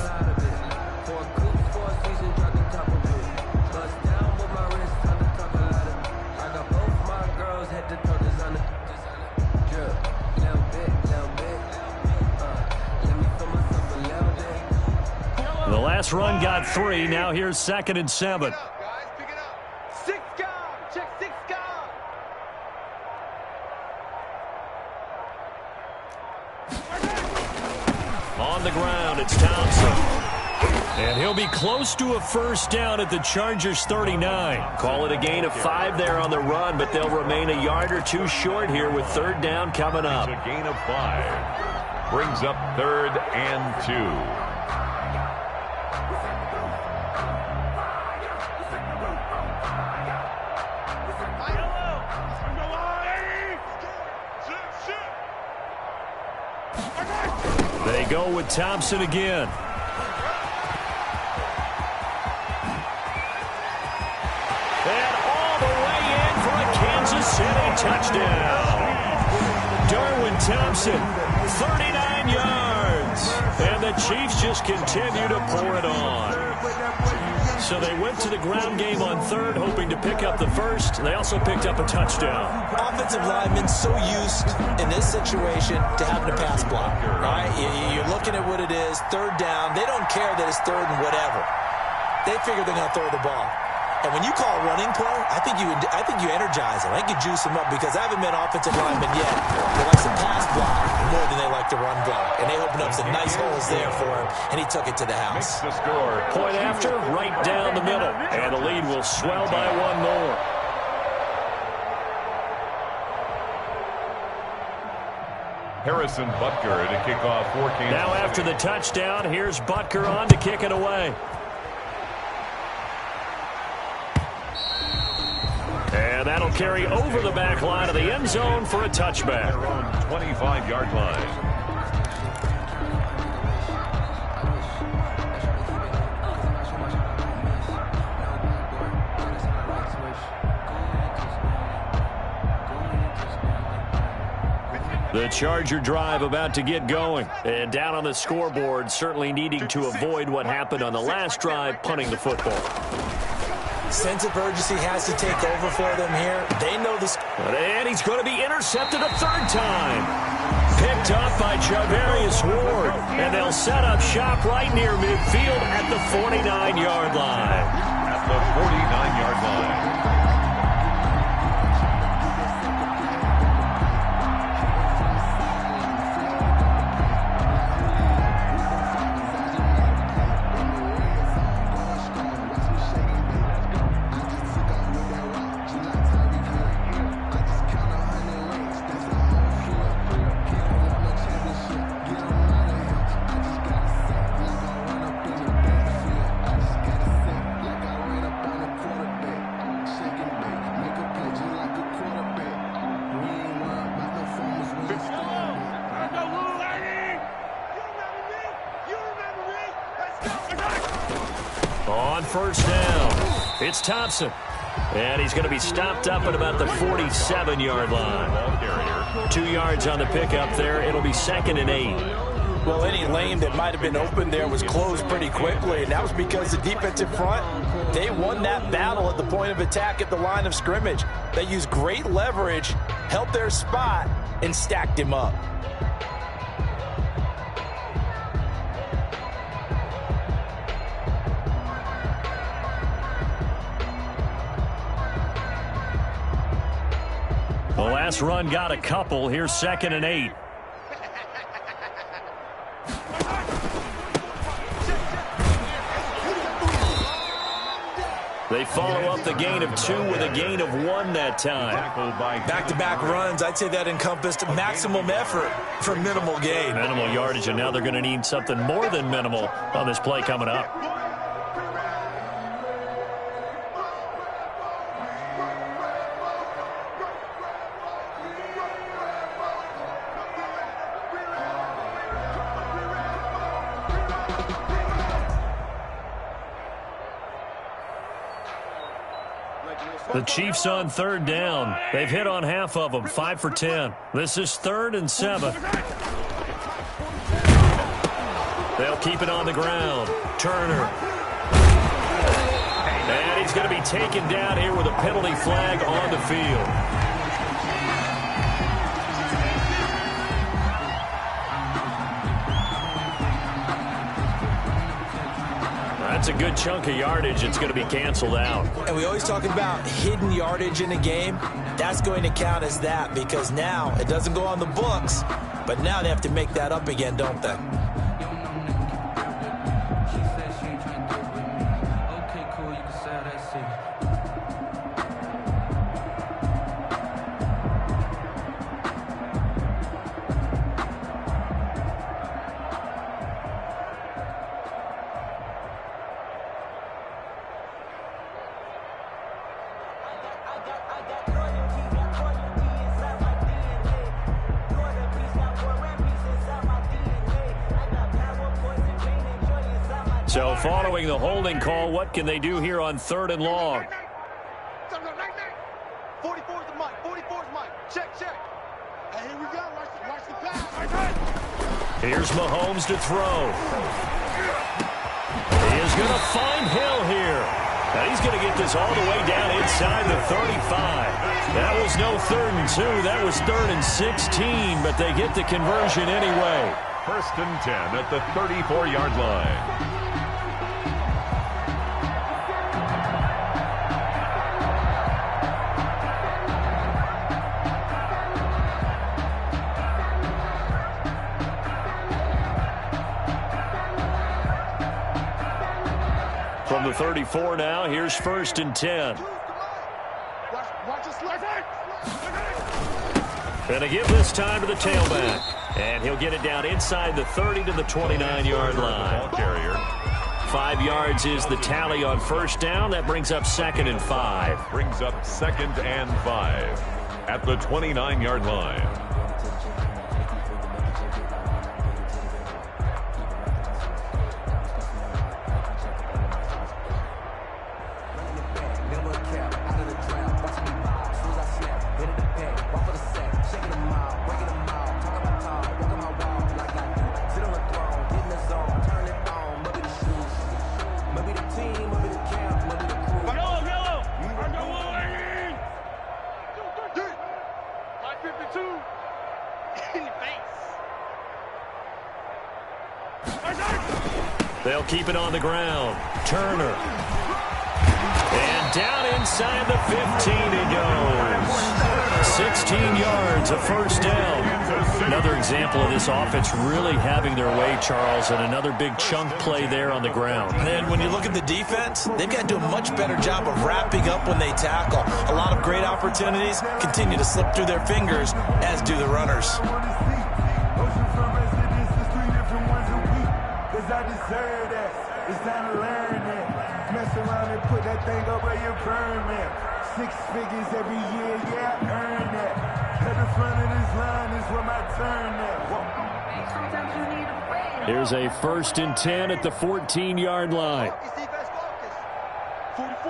The last run got 3. Now here's 2nd and 7. Pick it up. 6 guard. Check 6 guard. On the ground, it's Thompson. And he'll be close to a 1st down at the Chargers 39. Call it a gain of 5 there on the run, but they'll remain a yard or 2 short here with 3rd down coming up. It's a gain of 5. Brings up 3rd and 2. They go with Thompson again. And all the way in for a Kansas City touchdown. Darwin Thompson, 39 yards. And the Chiefs just continue to pour it on. So they went to the ground game on third, hoping to pick up the first. They also picked up a touchdown. Offensive linemen so used in this situation to having a pass block, right? You're looking at what it is, third down. They don't care that it's third and whatever. They figure they're going to throw the ball. And when you call a running play, I think you energize them. I think you juice them up because I haven't met offensive linemen yet that likes to pass block more than they like to run block. And they opened up some nice holes there for him, and he took it to the house. The score. Point after, right down the middle. And the lead will swell by one more. Harrison Butker to kick off for Kansas Now after the touchdown, here's Butker on to kick it away. And that'll carry over the back line of the end zone for a touchback. 25-yard line. The Charger drive about to get going. And down on the scoreboard, certainly needing to avoid what happened on the last drive, punting the football. Sense of urgency has to take over for them here. They know this. And he's going to be intercepted a third time. Picked up by Javarius Ward. And they'll set up shop right near midfield at the 49-yard line. At the 49-yard line. On first down, it's Thompson. And he's going to be stopped up at about the 47-yard line. 2 yards on the pickup there. It'll be 2nd and 8. Well, any lane that might have been open there was closed pretty quickly, and that was because the defensive front, they won that battle at the point of attack at the line of scrimmage. They used great leverage, held their spot, and stacked him up. The last run got a couple. Here's 2nd and 8. They follow up the gain of 2 with a gain of 1 that time. Back-to-back runs, I'd say that encompassed maximum effort for minimal gain. Minimal yardage, and now they're going to need something more than minimal on this play coming up. The Chiefs on third down. They've hit on half of them, 5 for 10. This is 3rd and 7. They'll keep it on the ground. Turner. And he's going to be taken down here with a penalty flag on the field. That's a good chunk of yardage. It's going to be canceled out. And we always talk about hidden yardage in a game. That's going to count as that because now it doesn't go on the books, but now they have to make that up again, don't they? So following the holding call, what can they do here on 3rd and long? 44's the mic. 44's mic. Check, check. Hey, here we go. Watch the pass. Here's Mahomes to throw. He is going to find Hill here. Now he's going to get this all the way down inside the 35. That was no 3rd and 2. That was 3rd and 16, but they get the conversion anyway. 1st and 10 at the 34-yard line. From the 34 now, here's 1st and 10. Watch us left. And to give this time to the tailback. And he'll get it down inside the 30 to the 29-yard line. Ball carrier. 5 yards is the tally on 1st down. That brings up 2nd and 5. Brings up 2nd and 5 at the 29-yard line. They'll keep it on the ground. Turner. And down inside the 15 he goes. 16 yards, a 1st down. Another example of this offense really having their way, Charles, and another big chunk play there on the ground. And when you look at the defense, they've got to do a much better job of wrapping up when they tackle. A lot of great opportunities continue to slip through their fingers, as do the runners. I deserve that. It's time to learn that. Mess around and put that thing up where you burn, man. 6 figures every year, yeah, I earn that. At the front of this line is where my turn at. Here's a 1st and 10 at the 14-yard line. Focus, defense, focus. 44,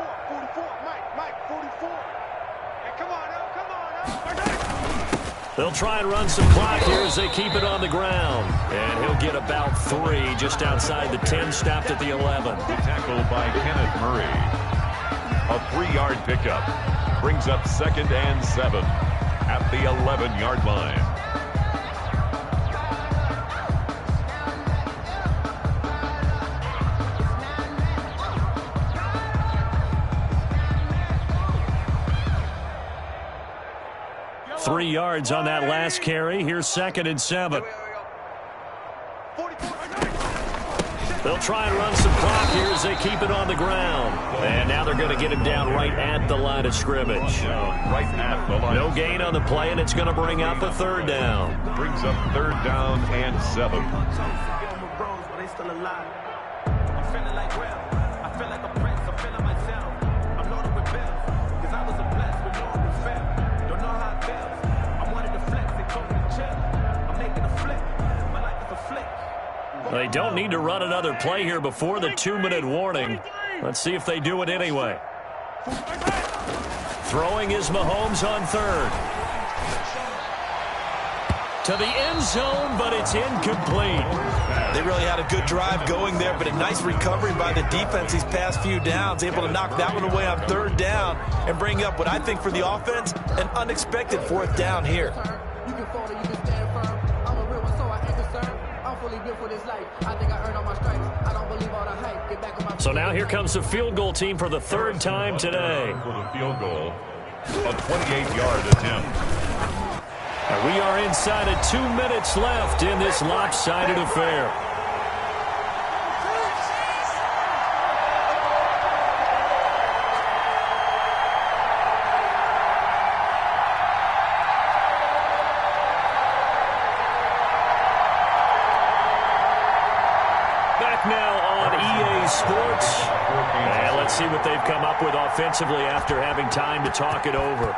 Mike, 44. Hey, come on, They'll try and run some clock here as they keep it on the ground. And he'll get about 3 just outside the 10, stopped at the 11. Tackled by Kenneth Murray. A 3-yard pickup. Brings up 2nd and 7 at the 11-yard line. Three yards on that last carry. Here's 2nd and 7. They'll try and run some clock here as they keep it on the ground. And now they're going to get him down right at the line of scrimmage. Right at the line. No gain on the play, and it's going to bring up a 3rd down. Brings up 3rd down and 7. They don't need to run another play here before the 2-minute warning. Let's see if they do it anyway. Throwing is Mahomes on 3rd. To the end zone, but it's incomplete. They really had a good drive going there, but a nice recovery by the defense these past few downs, able to knock that one away on 3rd down and bring up what I think for the offense, an unexpected 4th down here. You can fall or you can stand firm. I'm a real one, so I ain't concerned. I'm fully built for this life. I think I earned all my stripes. I don't believe all the hype. Get back on my So now here comes the field goal team for the 3rd time today. For the field goal, a 28-yard attempt. And we are inside of 2 minutes left in this lopsided affair. Back now on EA Sports. And let's see what they've come up with offensively after having time to talk it over.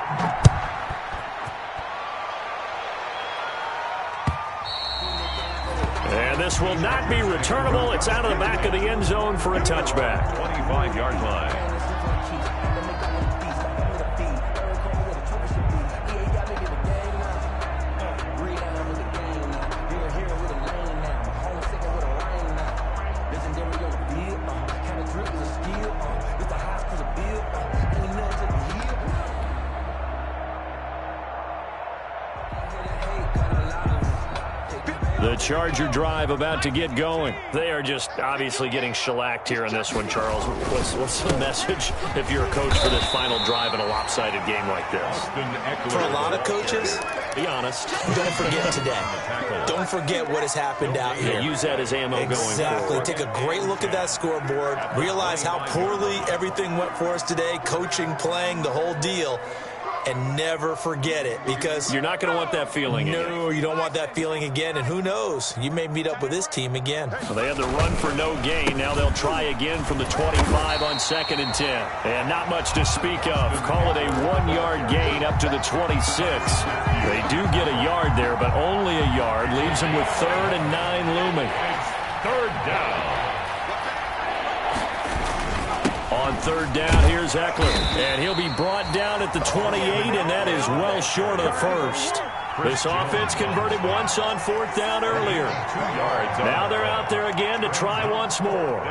And this will not be returnable. It's out of the back of the end zone for a touchback. 25-yard line. The Charger drive about to get going. They are just obviously getting shellacked here in this one, Charles. What's the message if you're a coach for this final drive in a lopsided game like this? For a lot of coaches, be honest. Don't forget today. Don't forget what has happened out here. Use that as ammo going forward. Exactly. Take a great look at that scoreboard. Realize how poorly everything went for us today. Coaching, playing, the whole deal. And never forget it, because you're not going to want that feeling again. No, you don't want that feeling again. And who knows? You may meet up with this team again. Well, they had the run for no gain. Now they'll try again from the 25 on 2nd and 10. And not much to speak of. Call it a 1-yard gain up to the 26. They do get a yard there, but only a yard. Leaves them with 3rd and 9 looming. 3rd down. On 3rd down, here's Eckler. And he'll be brought down at the 28, and that is well short of the first. This offense converted once on 4th down earlier. Now they're out there again to try once more.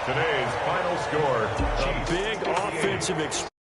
Today's final score. A big offensive experience.